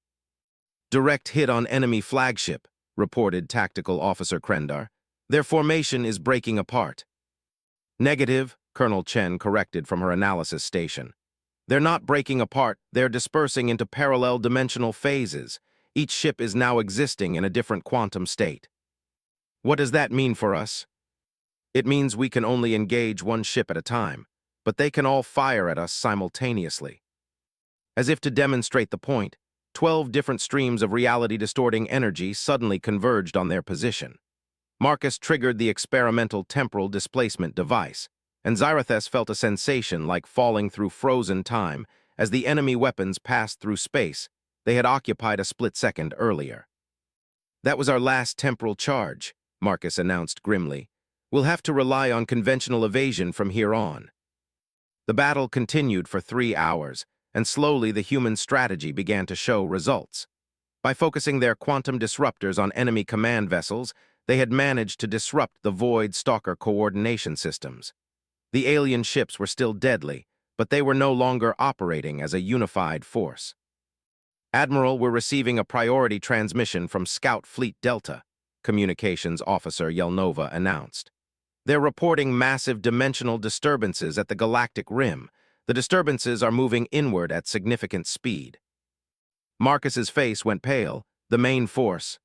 Direct hit on enemy flagship, reported Tactical Officer Krendar. Their formation is breaking apart. Negative, Colonel Chen corrected from her analysis station. They're not breaking apart, they're dispersing into parallel dimensional phases. Each ship is now existing in a different quantum state. What does that mean for us? It means we can only engage one ship at a time, but they can all fire at us simultaneously. As if to demonstrate the point, 12 different streams of reality-distorting energy suddenly converged on their position. Marcus triggered the experimental temporal displacement device, and Xyrathes felt a sensation like falling through frozen time as the enemy weapons passed through space they had occupied a split second earlier. That was our last temporal charge, Marcus announced grimly. We'll have to rely on conventional evasion from here on. The battle continued for 3 hours, and slowly the human strategy began to show results. By focusing their quantum disruptors on enemy command vessels, they had managed to disrupt the Void Stalker coordination systems. The alien ships were still deadly, but they were no longer operating as a unified force. Admiral, we're receiving a priority transmission from Scout Fleet Delta, Communications Officer Yelnova announced. They're reporting massive dimensional disturbances at the galactic rim. The disturbances are moving inward at significant speed. Marcus's face went pale. The main force.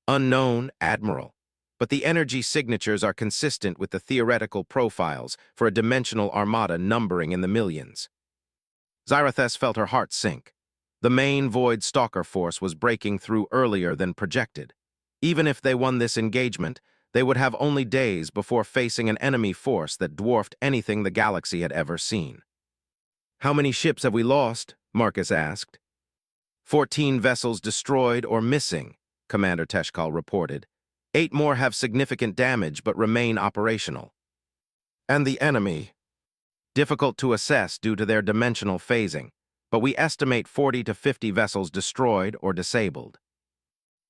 Unknown, Admiral. but the energy signatures are consistent with the theoretical profiles for a dimensional armada numbering in the millions. Zarathus felt her heart sink. The main Void Stalker force was breaking through earlier than projected. Even if they won this engagement, they would have only days before facing an enemy force that dwarfed anything the galaxy had ever seen. "How many ships have we lost?" Marcus asked. 14 vessels destroyed or missing, Commander Teshkal reported. 8 more have significant damage but remain operational. "And the enemy?" "Difficult to assess due to their dimensional phasing, but we estimate 40 to 50 vessels destroyed or disabled."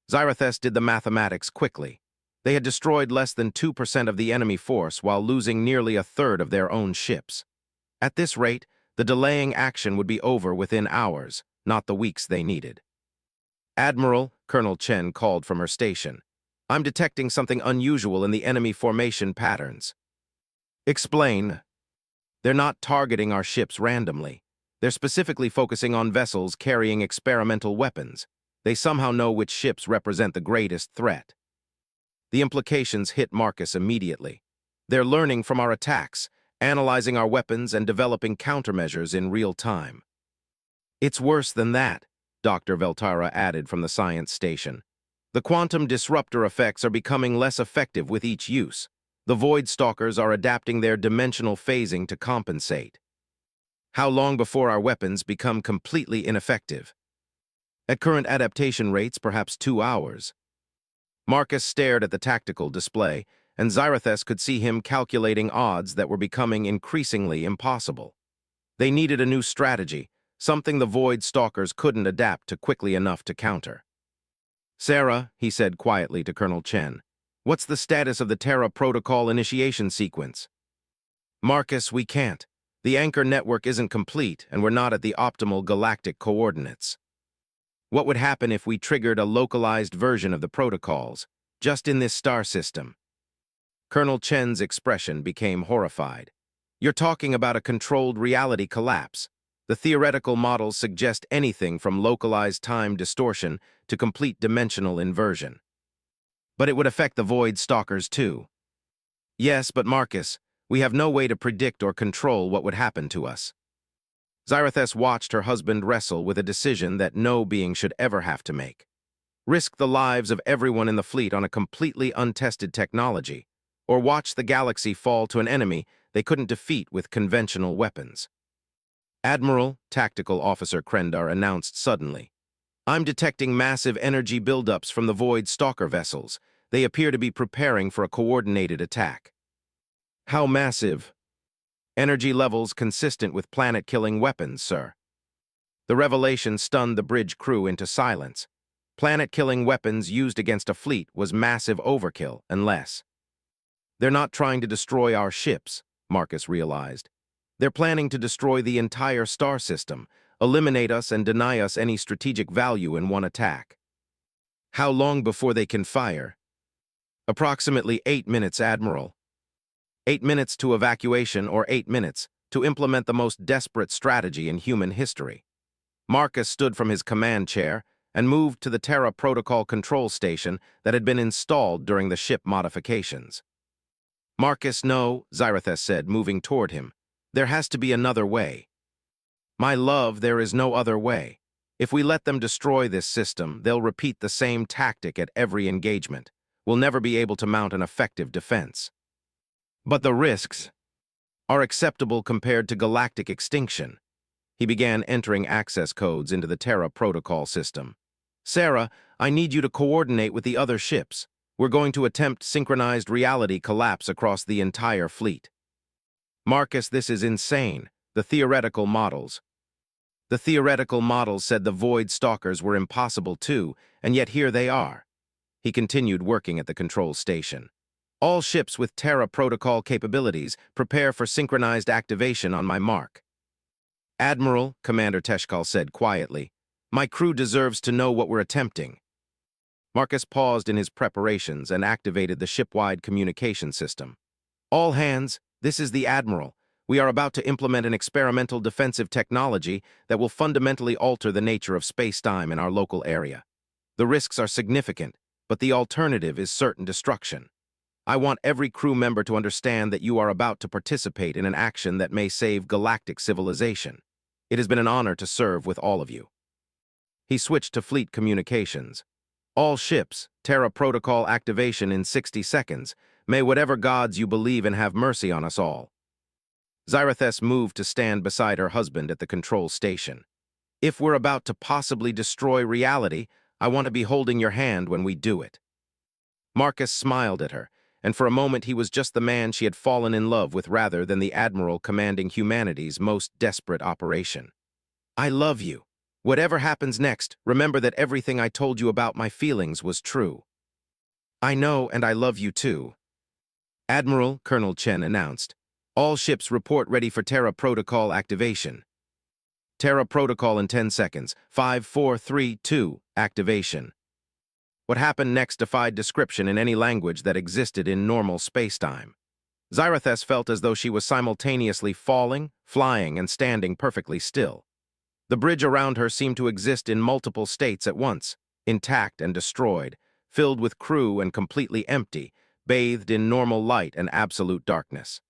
Zarathus did the mathematics quickly. They had destroyed less than 2% of the enemy force while losing nearly a third of their own ships. At this rate, the delaying action would be over within hours, not the weeks they needed. "Admiral," Colonel Chen called from her station, "I'm detecting something unusual in the enemy formation patterns." "Explain." "They're not targeting our ships randomly. They're specifically focusing on vessels carrying experimental weapons. They somehow know which ships represent the greatest threat." The implications hit Marcus immediately. "They're learning from our attacks, analyzing our weapons and developing countermeasures in real time." "It's worse than that," Dr. Veltara added from the science station. "The quantum disruptor effects are becoming less effective with each use. The Void Stalkers are adapting their dimensional phasing to compensate." "How long before our weapons become completely ineffective?" "At current adaptation rates, perhaps 2 hours." Marcus stared at the tactical display, and Zarathus could see him calculating odds that were becoming increasingly impossible. They needed a new strategy, something the Void Stalkers couldn't adapt to quickly enough to counter. "Sarah," he said quietly to Colonel Chen, "what's the status of the Terra Protocol initiation sequence?" "Marcus, we can't. The anchor network isn't complete, and we're not at the optimal galactic coordinates." "What would happen if we triggered a localized version of the protocols, just in this star system?" Colonel Chen's expression became horrified. "You're talking about a controlled reality collapse. The theoretical models suggest anything from localized time distortion to complete dimensional inversion." "But it would affect the Void Stalkers too." "Yes, but Marcus, we have no way to predict or control what would happen to us." Zarathus watched her husband wrestle with a decision that no being should ever have to make. Risk the lives of everyone in the fleet on a completely untested technology, or watch the galaxy fall to an enemy they couldn't defeat with conventional weapons. "Admiral," Tactical Officer Krendar announced suddenly, "I'm detecting massive energy buildups from the Void Stalker vessels. They appear to be preparing for a coordinated attack." "How massive?" "Energy levels consistent with planet-killing weapons, sir." The revelation stunned the bridge crew into silence. Planet-killing weapons used against a fleet was massive overkill, unless... "They're not trying to destroy our ships," Marcus realized. "They're planning to destroy the entire star system, eliminate us and deny us any strategic value in one attack." "How long before they can fire?" "Approximately 8 minutes, Admiral." 8 minutes to evacuation or 8 minutes to implement the most desperate strategy in human history. Marcus stood from his command chair and moved to the Terra Protocol control station that had been installed during the ship modifications. "Marcus, no," Zarathus said, moving toward him. "There has to be another way." "My love, there is no other way. If we let them destroy this system, they'll repeat the same tactic at every engagement. We'll never be able to mount an effective defense." "But the risks are acceptable compared to galactic extinction." He began entering access codes into the Terra Protocol system. "Sarah, I need you to coordinate with the other ships. We're going to attempt synchronized reality collapse across the entire fleet." "Marcus, this is insane. The theoretical models." "The theoretical models said the Void Stalkers were impossible too, and yet here they are." He continued working at the control station. "All ships with Terra Protocol capabilities prepare for synchronized activation on my mark." "Admiral," Commander Teshkal said quietly, "my crew deserves to know what we're attempting." Marcus paused in his preparations and activated the ship-wide communication system. "All hands, this is the Admiral. We are about to implement an experimental defensive technology that will fundamentally alter the nature of space-time in our local area. The risks are significant, but the alternative is certain destruction. I want every crew member to understand that you are about to participate in an action that may save galactic civilization. It has been an honor to serve with all of you. He switched to fleet communications. All ships, Terra Protocol activation in 60 seconds. May whatever gods you believe in have mercy on us all. Xyrathes moved to stand beside her husband at the control station. If we're about to possibly destroy reality, I want to be holding your hand when we do it. Marcus smiled at her, and for a moment he was just the man she had fallen in love with rather than the admiral commanding humanity's most desperate operation. I love you. Whatever happens next, remember that everything I told you about my feelings was true. I know, and I love you too. Admiral, Colonel Chen announced. All ships report ready for Terra Protocol activation. Terra Protocol in 10 seconds. 5, 4, 3, 2, activation. What happened next defied description in any language that existed in normal spacetime. Xyrathes felt as though she was simultaneously falling, flying, and standing perfectly still. The bridge around her seemed to exist in multiple states at once, intact and destroyed, filled with crew and completely empty, bathed in normal light and absolute darkness.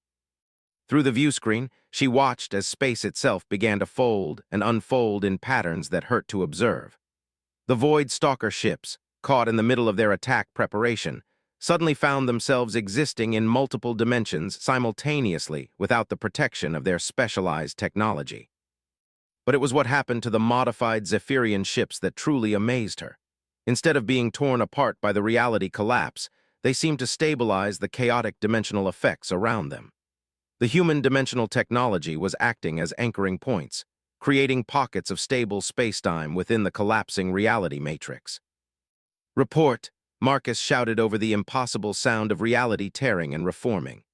Through the viewscreen, she watched as space itself began to fold and unfold in patterns that hurt to observe. The Void Stalker ships, caught in the middle of their attack preparation, suddenly found themselves existing in multiple dimensions simultaneously without the protection of their specialized technology. But it was what happened to the modified Zephyrian ships that truly amazed her. Instead of being torn apart by the reality collapse, they seemed to stabilize the chaotic dimensional effects around them. The human dimensional technology was acting as anchoring points, creating pockets of stable spacetime within the collapsing reality matrix. Report, Marcus shouted over the impossible sound of reality tearing and reforming.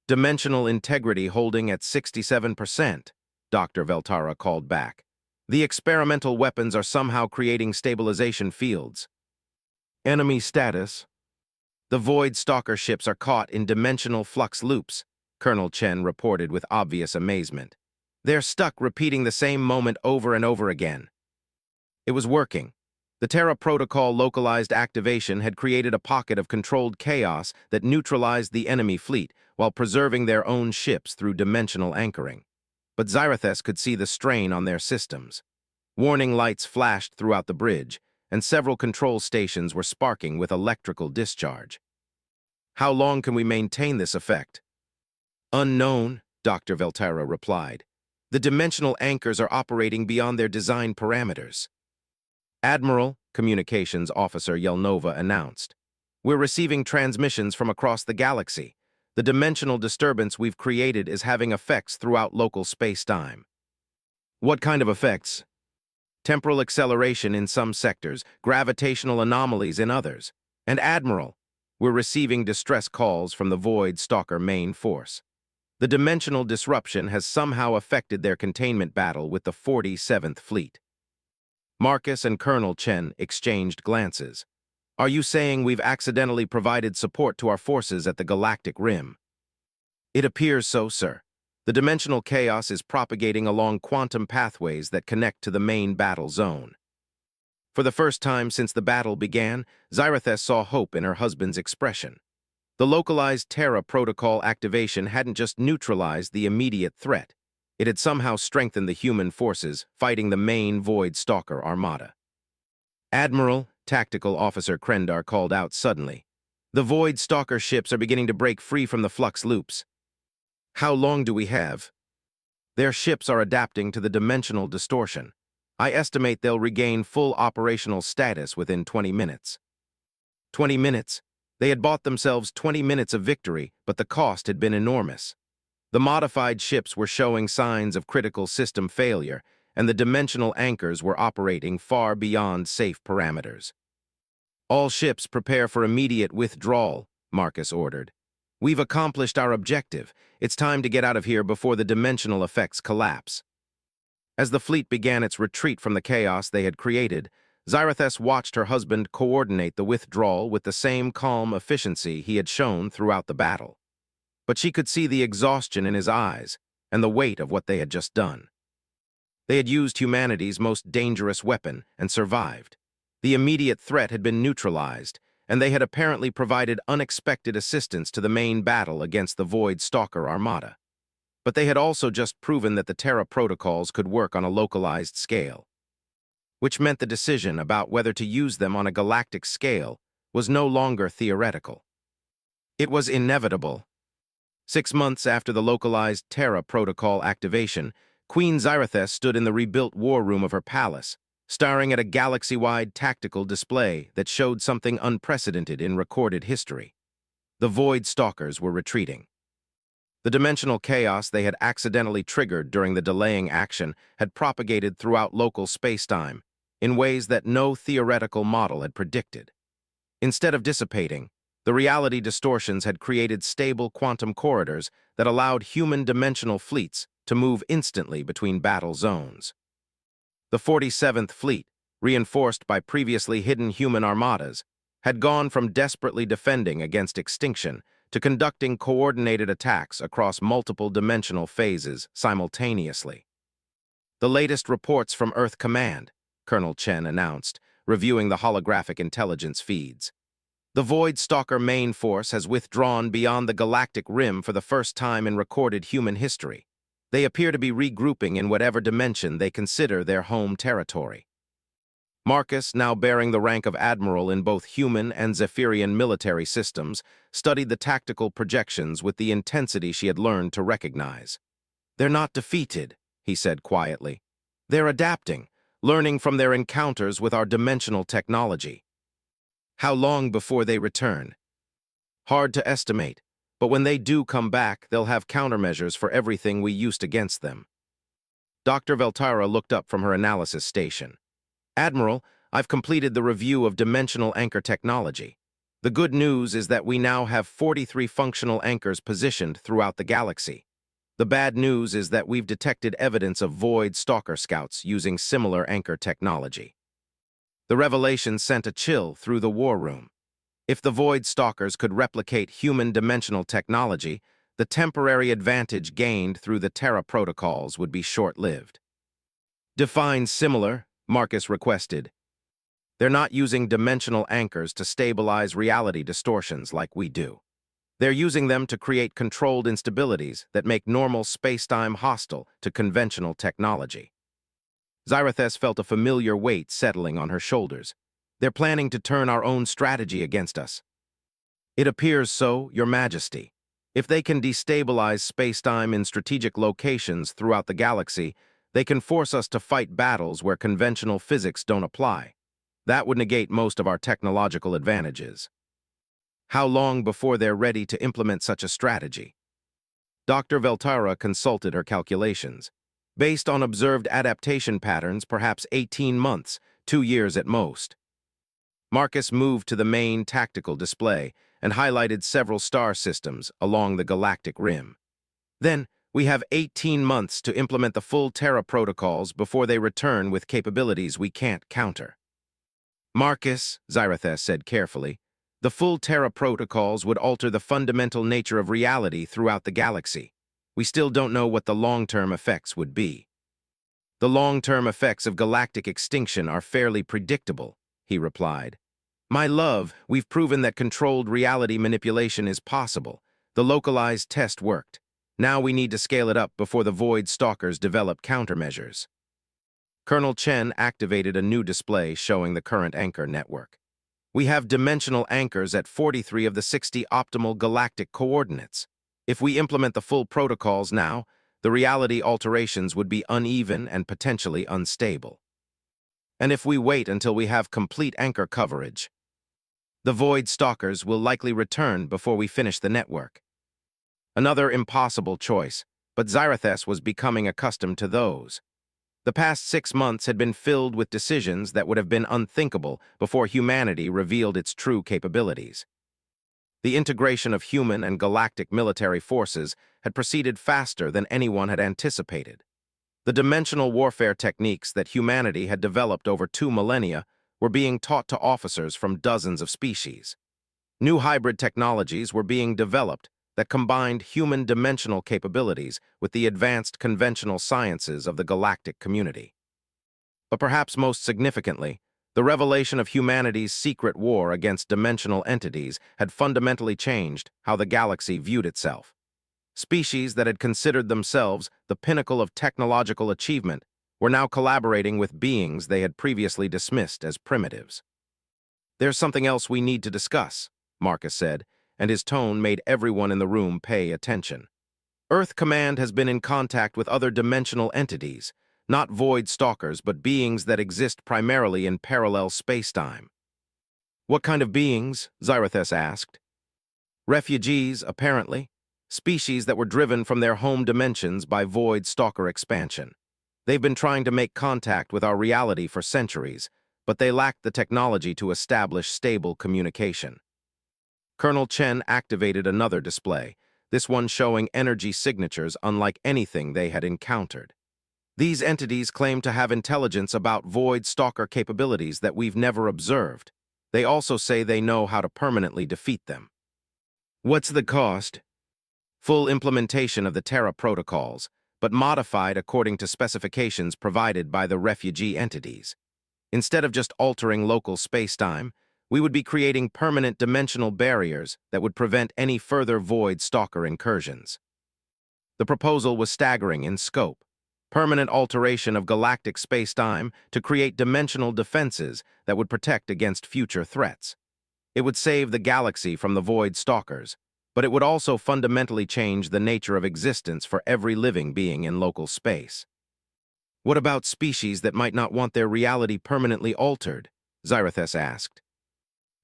Dimensional integrity holding at 67%, Dr. Veltara called back. The experimental weapons are somehow creating stabilization fields. Enemy status. The Void Stalker ships are caught in dimensional flux loops, Colonel Chen reported with obvious amazement. They're stuck repeating the same moment over and over again. It was working. The Terra Protocol localized activation had created a pocket of controlled chaos that neutralized the enemy fleet while preserving their own ships through dimensional anchoring. But Xyrathes could see the strain on their systems. Warning lights flashed throughout the bridge, and several control stations were sparking with electrical discharge. How long can we maintain this effect? Unknown, Dr. Veltara replied. The dimensional anchors are operating beyond their design parameters. Admiral, Communications Officer Yelnova announced. We're receiving transmissions from across the galaxy. The dimensional disturbance we've created is having effects throughout local space-time. What kind of effects? Temporal acceleration in some sectors, gravitational anomalies in others. And Admiral, we're receiving distress calls from the Void Stalker main force. The dimensional disruption has somehow affected their containment battle with the 47th Fleet. Marcus and Colonel Chen exchanged glances. Are you saying we've accidentally provided support to our forces at the Galactic Rim? It appears so, sir. The dimensional chaos is propagating along quantum pathways that connect to the main battle zone. For the first time since the battle began, Xyrathes saw hope in her husband's expression. The localized Terra Protocol activation hadn't just neutralized the immediate threat. It had somehow strengthened the human forces fighting the main Void Stalker armada. Admiral, Tactical Officer Krendar called out suddenly. The Void Stalker ships are beginning to break free from the flux loops. How long do we have? Their ships are adapting to the dimensional distortion. I estimate they'll regain full operational status within 20 minutes. 20 minutes? They had bought themselves 20 minutes of victory, but the cost had been enormous. The modified ships were showing signs of critical system failure, and the dimensional anchors were operating far beyond safe parameters. All ships prepare for immediate withdrawal, Marcus ordered. We've accomplished our objective. It's time to get out of here before the dimensional effects collapse. As the fleet began its retreat from the chaos they had created, Xyrathes watched her husband coordinate the withdrawal with the same calm efficiency he had shown throughout the battle. But she could see the exhaustion in his eyes and the weight of what they had just done. They had used humanity's most dangerous weapon and survived. The immediate threat had been neutralized, and they had apparently provided unexpected assistance to the main battle against the Void Stalker Armada. But they had also just proven that the Terra protocols could work on a localized scale, which meant the decision about whether to use them on a galactic scale was no longer theoretical. It was inevitable. 6 months after the localized Terra protocol activation, Queen Xyrathess stood in the rebuilt war room of her palace, staring at a galaxy-wide tactical display that showed something unprecedented in recorded history. The Void Stalkers were retreating. The dimensional chaos they had accidentally triggered during the delaying action had propagated throughout local spacetime in ways that no theoretical model had predicted. Instead of dissipating, the reality distortions had created stable quantum corridors that allowed human dimensional fleets to move instantly between battle zones. The 47th Fleet, reinforced by previously hidden human armadas, had gone from desperately defending against extinction to conducting coordinated attacks across multiple dimensional phases simultaneously. The latest reports from Earth Command, Colonel Chen announced, reviewing the holographic intelligence feeds. The Void Stalker main force has withdrawn beyond the galactic rim for the first time in recorded human history. They appear to be regrouping in whatever dimension they consider their home territory. Marcus, now bearing the rank of admiral in both human and Zephyrian military systems, studied the tactical projections with the intensity she had learned to recognize. "They're not defeated," he said quietly. "They're adapting, learning from their encounters with our dimensional technology. How long before they return? Hard to estimate, but when they do come back, they'll have countermeasures for everything we used against them." Dr. Veltara looked up from her analysis station. "Admiral, I've completed the review of dimensional anchor technology. The good news is that we now have 43 functional anchors positioned throughout the galaxy. The bad news is that we've detected evidence of Void Stalker scouts using similar anchor technology." The revelation sent a chill through the war room. If the Void Stalkers could replicate human dimensional technology, the temporary advantage gained through the Terra protocols would be short-lived. "Define similar," Marcus requested. "They're not using dimensional anchors to stabilize reality distortions like we do. They're using them to create controlled instabilities that make normal spacetime hostile to conventional technology." Xyrathess felt a familiar weight settling on her shoulders. "They're planning to turn our own strategy against us." "It appears so, Your Majesty. If they can destabilize spacetime in strategic locations throughout the galaxy, they can force us to fight battles where conventional physics don't apply. That would negate most of our technological advantages." "How long before they're ready to implement such a strategy?" Dr. Veltara consulted her calculations. "Based on observed adaptation patterns, perhaps 18 months, 2 years at most." Marcus moved to the main tactical display and highlighted several star systems along the galactic rim. "Then, we have 18 months to implement the full Terra protocols before they return with capabilities we can't counter." "Marcus," Xyrathess said carefully, "the full Terra protocols would alter the fundamental nature of reality throughout the galaxy. We still don't know what the long-term effects would be." "The long-term effects of galactic extinction are fairly predictable," he replied. "My love, we've proven that controlled reality manipulation is possible. The localized test worked. Now we need to scale it up before the Void Stalkers develop countermeasures." Colonel Chen activated a new display showing the current anchor network. "We have dimensional anchors at 43 of the 60 optimal galactic coordinates. If we implement the full protocols now, the reality alterations would be uneven and potentially unstable. And if we wait until we have complete anchor coverage, the Void Stalkers will likely return before we finish the network." Another impossible choice, but Xyrathess was becoming accustomed to those. The past 6 months had been filled with decisions that would have been unthinkable before humanity revealed its true capabilities. The integration of human and galactic military forces had proceeded faster than anyone had anticipated. The dimensional warfare techniques that humanity had developed over 2 millennia were being taught to officers from dozens of species. New hybrid technologies were being developed that combined human dimensional capabilities with the advanced conventional sciences of the galactic community. But perhaps most significantly, The revelation of humanity's secret war against dimensional entities had fundamentally changed how the galaxy viewed itself. Species that had considered themselves the pinnacle of technological achievement were now collaborating with beings they had previously dismissed as primitives. "There's something else we need to discuss," Marcus said, and his tone made everyone in the room pay attention. "Earth Command has been in contact with other dimensional entities, not void stalkers, but beings that exist primarily in parallel spacetime." "What kind of beings?" Zarathus asked. "Refugees, apparently. Species that were driven from their home dimensions by void stalker expansion. They've been trying to make contact with our reality for centuries, but they lacked the technology to establish stable communication." Colonel Chen activated another display, this one showing energy signatures unlike anything they had encountered. "These entities claim to have intelligence about void stalker capabilities that we've never observed. They also say they know how to permanently defeat them." "What's the cost?" "Full implementation of the Terra protocols, but modified according to specifications provided by the refugee entities. Instead of just altering local spacetime, we would be creating permanent dimensional barriers that would prevent any further void stalker incursions." The proposal was staggering in scope. Permanent alteration of galactic spacetime to create dimensional defenses that would protect against future threats. It would save the galaxy from the void stalkers, but it would also fundamentally change the nature of existence for every living being in local space. "What about species that might not want their reality permanently altered?" Zarathus asked.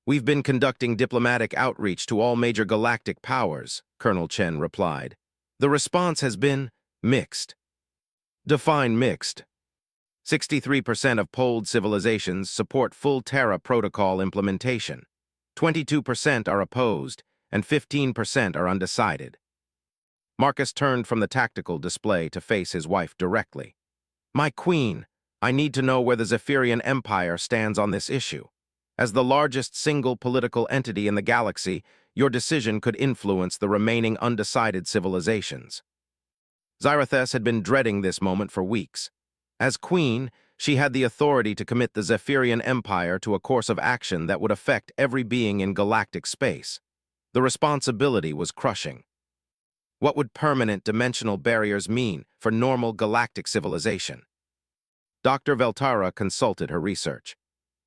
"We've been conducting diplomatic outreach to all major galactic powers," Colonel Chen replied. "The response has been mixed." "Define mixed." 63% of polled civilizations support full Terra protocol implementation. 22% are opposed, and 15% are undecided. Marcus turned from the tactical display to face his wife directly. "My queen, I need to know where the Zephyrian Empire stands on this issue. As the largest single political entity in the galaxy, your decision could influence the remaining undecided civilizations." Zarathus had been dreading this moment for weeks. As queen, she had the authority to commit the Zephyrian Empire to a course of action that would affect every being in galactic space. The responsibility was crushing. What would permanent dimensional barriers mean for normal galactic civilization? Dr. Veltara consulted her research.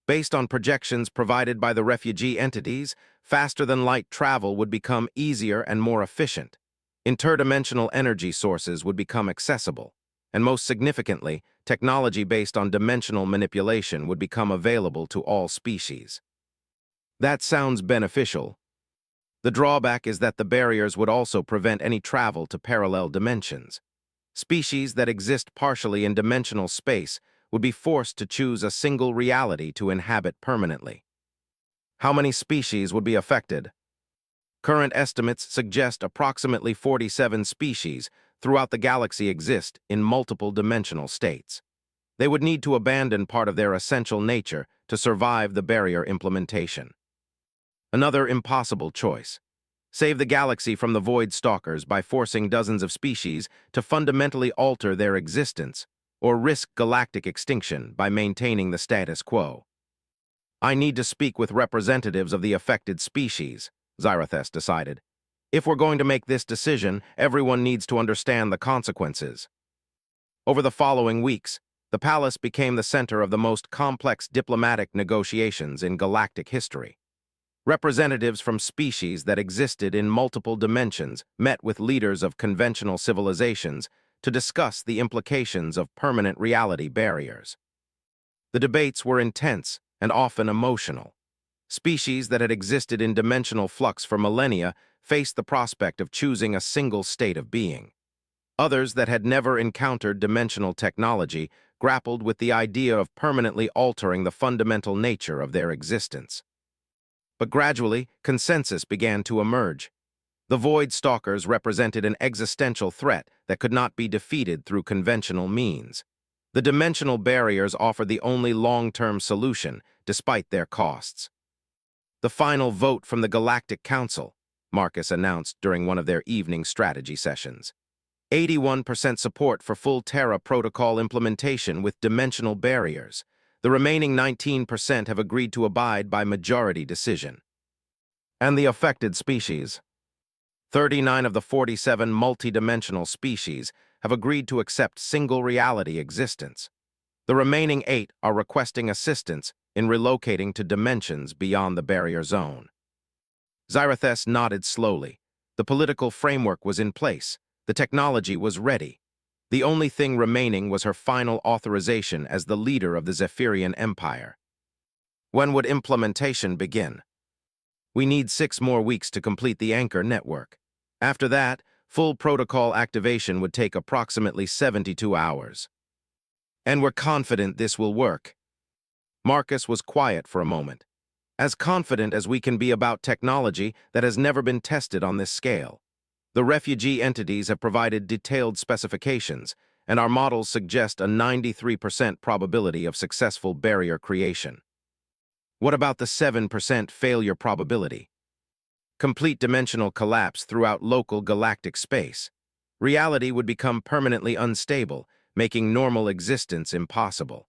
Based on projections provided by the refugee entities, faster-than-light travel would become easier and more efficient. Interdimensional energy sources would become accessible, and most significantly, technology based on dimensional manipulation would become available to all species. That sounds beneficial. The drawback is that the barriers would also prevent any travel to parallel dimensions. Species that exist partially in dimensional space would be forced to choose a single reality to inhabit permanently. How many species would be affected? Current estimates suggest approximately 47 species throughout the galaxy exist in multiple dimensional states. They would need to abandon part of their essential nature to survive the barrier implementation. Another impossible choice. Save the galaxy from the void stalkers by forcing dozens of species to fundamentally alter their existence, or risk galactic extinction by maintaining the status quo. "I need to speak with representatives of the affected species," Zarathus decided. "If we're going to make this decision, everyone needs to understand the consequences." Over the following weeks, the palace became the center of the most complex diplomatic negotiations in galactic history. Representatives from species that existed in multiple dimensions met with leaders of conventional civilizations to discuss the implications of permanent reality barriers. The debates were intense and often emotional. Species that had existed in dimensional flux for millennia faced the prospect of choosing a single state of being. Others that had never encountered dimensional technology grappled with the idea of permanently altering the fundamental nature of their existence. But gradually, consensus began to emerge. The Void Stalkers represented an existential threat that could not be defeated through conventional means. The dimensional barriers offered the only long-term solution, despite their costs. "The final vote from the Galactic Council," Marcus announced during one of their evening strategy sessions. 81% support for full Terra protocol implementation with dimensional barriers. The remaining 19% have agreed to abide by majority decision. And the affected species. 39 of the 47 multidimensional species have agreed to accept single reality existence. The remaining 8 are requesting assistance in relocating to dimensions beyond the barrier zone. Xyrathes nodded slowly. The political framework was in place. The technology was ready. The only thing remaining was her final authorization as the leader of the Zephyrian Empire. When would implementation begin? We need 6 more weeks to complete the anchor network. After that, full protocol activation would take approximately 72 hours. And we're confident this will work. Marcus was quiet for a moment. As confident as we can be about technology that has never been tested on this scale. The refugee entities have provided detailed specifications, and our models suggest a 93% probability of successful barrier creation. What about the 7% failure probability? Complete dimensional collapse throughout local galactic space. Reality would become permanently unstable, making normal existence impossible.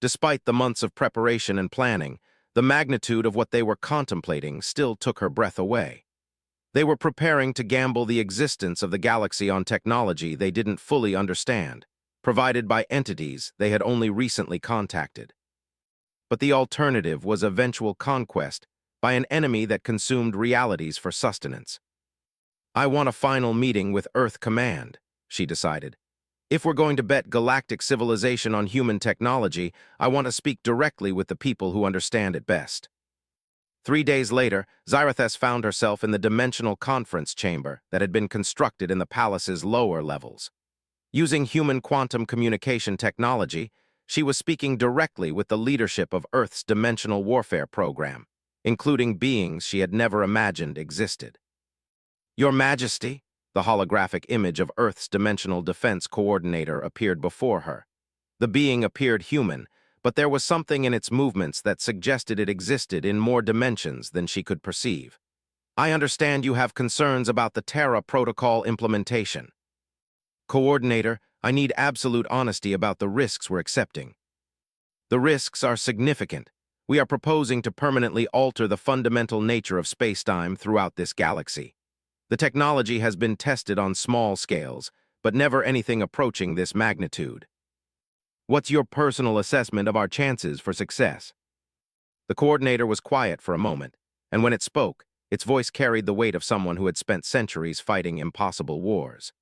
Despite the months of preparation and planning, the magnitude of what they were contemplating still took her breath away. They were preparing to gamble the existence of the galaxy on technology they didn't fully understand, provided by entities they had only recently contacted. But the alternative was eventual conquest by an enemy that consumed realities for sustenance. I want a final meeting with Earth Command, she decided. If we're going to bet galactic civilization on human technology, I want to speak directly with the people who understand it best. 3 days later, Xyrathes found herself in the dimensional conference chamber that had been constructed in the palace's lower levels. Using human quantum communication technology, she was speaking directly with the leadership of Earth's dimensional warfare program, including beings she had never imagined existed. Your Majesty, the holographic image of Earth's dimensional defense coordinator appeared before her. The being appeared human, but there was something in its movements that suggested it existed in more dimensions than she could perceive. I understand you have concerns about the Terra Protocol implementation. Coordinator, I need absolute honesty about the risks we're accepting. The risks are significant. We are proposing to permanently alter the fundamental nature of spacetime throughout this galaxy. The technology has been tested on small scales, but never anything approaching this magnitude. What's your personal assessment of our chances for success? The coordinator was quiet for a moment, and when it spoke, its voice carried the weight of someone who had spent centuries fighting impossible wars.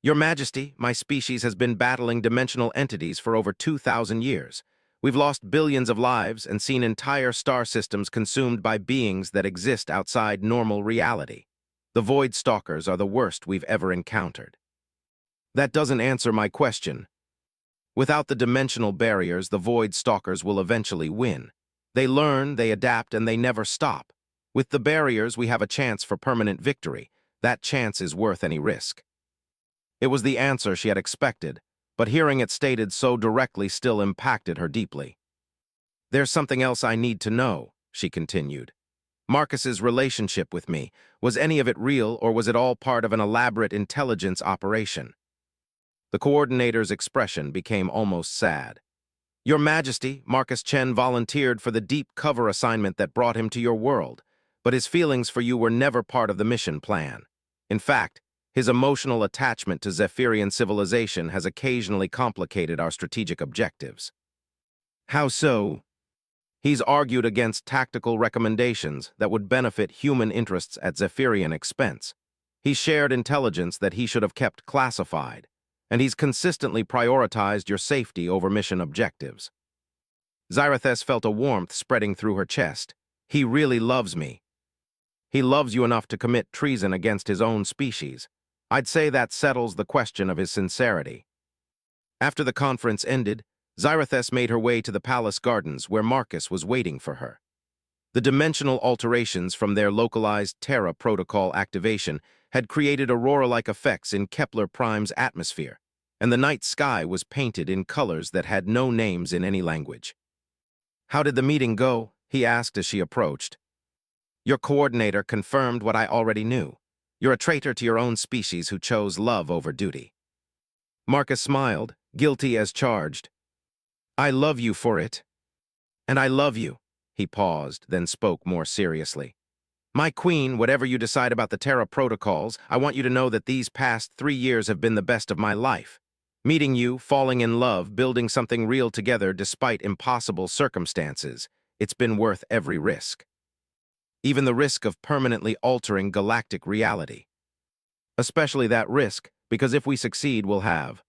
Your Majesty, my species has been battling dimensional entities for over 2,000 years. We've lost billions of lives and seen entire star systems consumed by beings that exist outside normal reality. The Void Stalkers are the worst we've ever encountered. That doesn't answer my question. Without the dimensional barriers, the Void Stalkers will eventually win. They learn, they adapt, and they never stop. With the barriers, we have a chance for permanent victory. That chance is worth any risk. It was the answer she had expected, but hearing it stated so directly still impacted her deeply. There's something else I need to know, she continued. Marcus's relationship with me, was any of it real or was it all part of an elaborate intelligence operation? The coordinator's expression became almost sad. Your Majesty, Marcus Chen volunteered for the deep cover assignment that brought him to your world, but his feelings for you were never part of the mission plan. In fact, his emotional attachment to Zephyrian civilization has occasionally complicated our strategic objectives. How so? He's argued against tactical recommendations that would benefit human interests at Zephyrian expense. He's shared intelligence that he should have kept classified, and he's consistently prioritized your safety over mission objectives. Xyrathes felt a warmth spreading through her chest. He really loves me. He loves you enough to commit treason against his own species. I'd say that settles the question of his sincerity. After the conference ended, Xyrathes made her way to the palace gardens where Marcus was waiting for her. The dimensional alterations from their localized Terra Protocol activation had created aurora-like effects in Kepler Prime's atmosphere, and the night sky was painted in colors that had no names in any language. How did the meeting go? He asked as she approached. Your coordinator confirmed what I already knew. You're a traitor to your own species who chose love over duty. Marcus smiled, guilty as charged. I love you for it. And I love you. He paused, then spoke more seriously. My queen, whatever you decide about the Terra protocols, I want you to know that these past 3 years have been the best of my life. Meeting you, falling in love, building something real together despite impossible circumstances, it's been worth every risk. Even the risk of permanently altering galactic reality. Especially that risk, because if we succeed, we'll have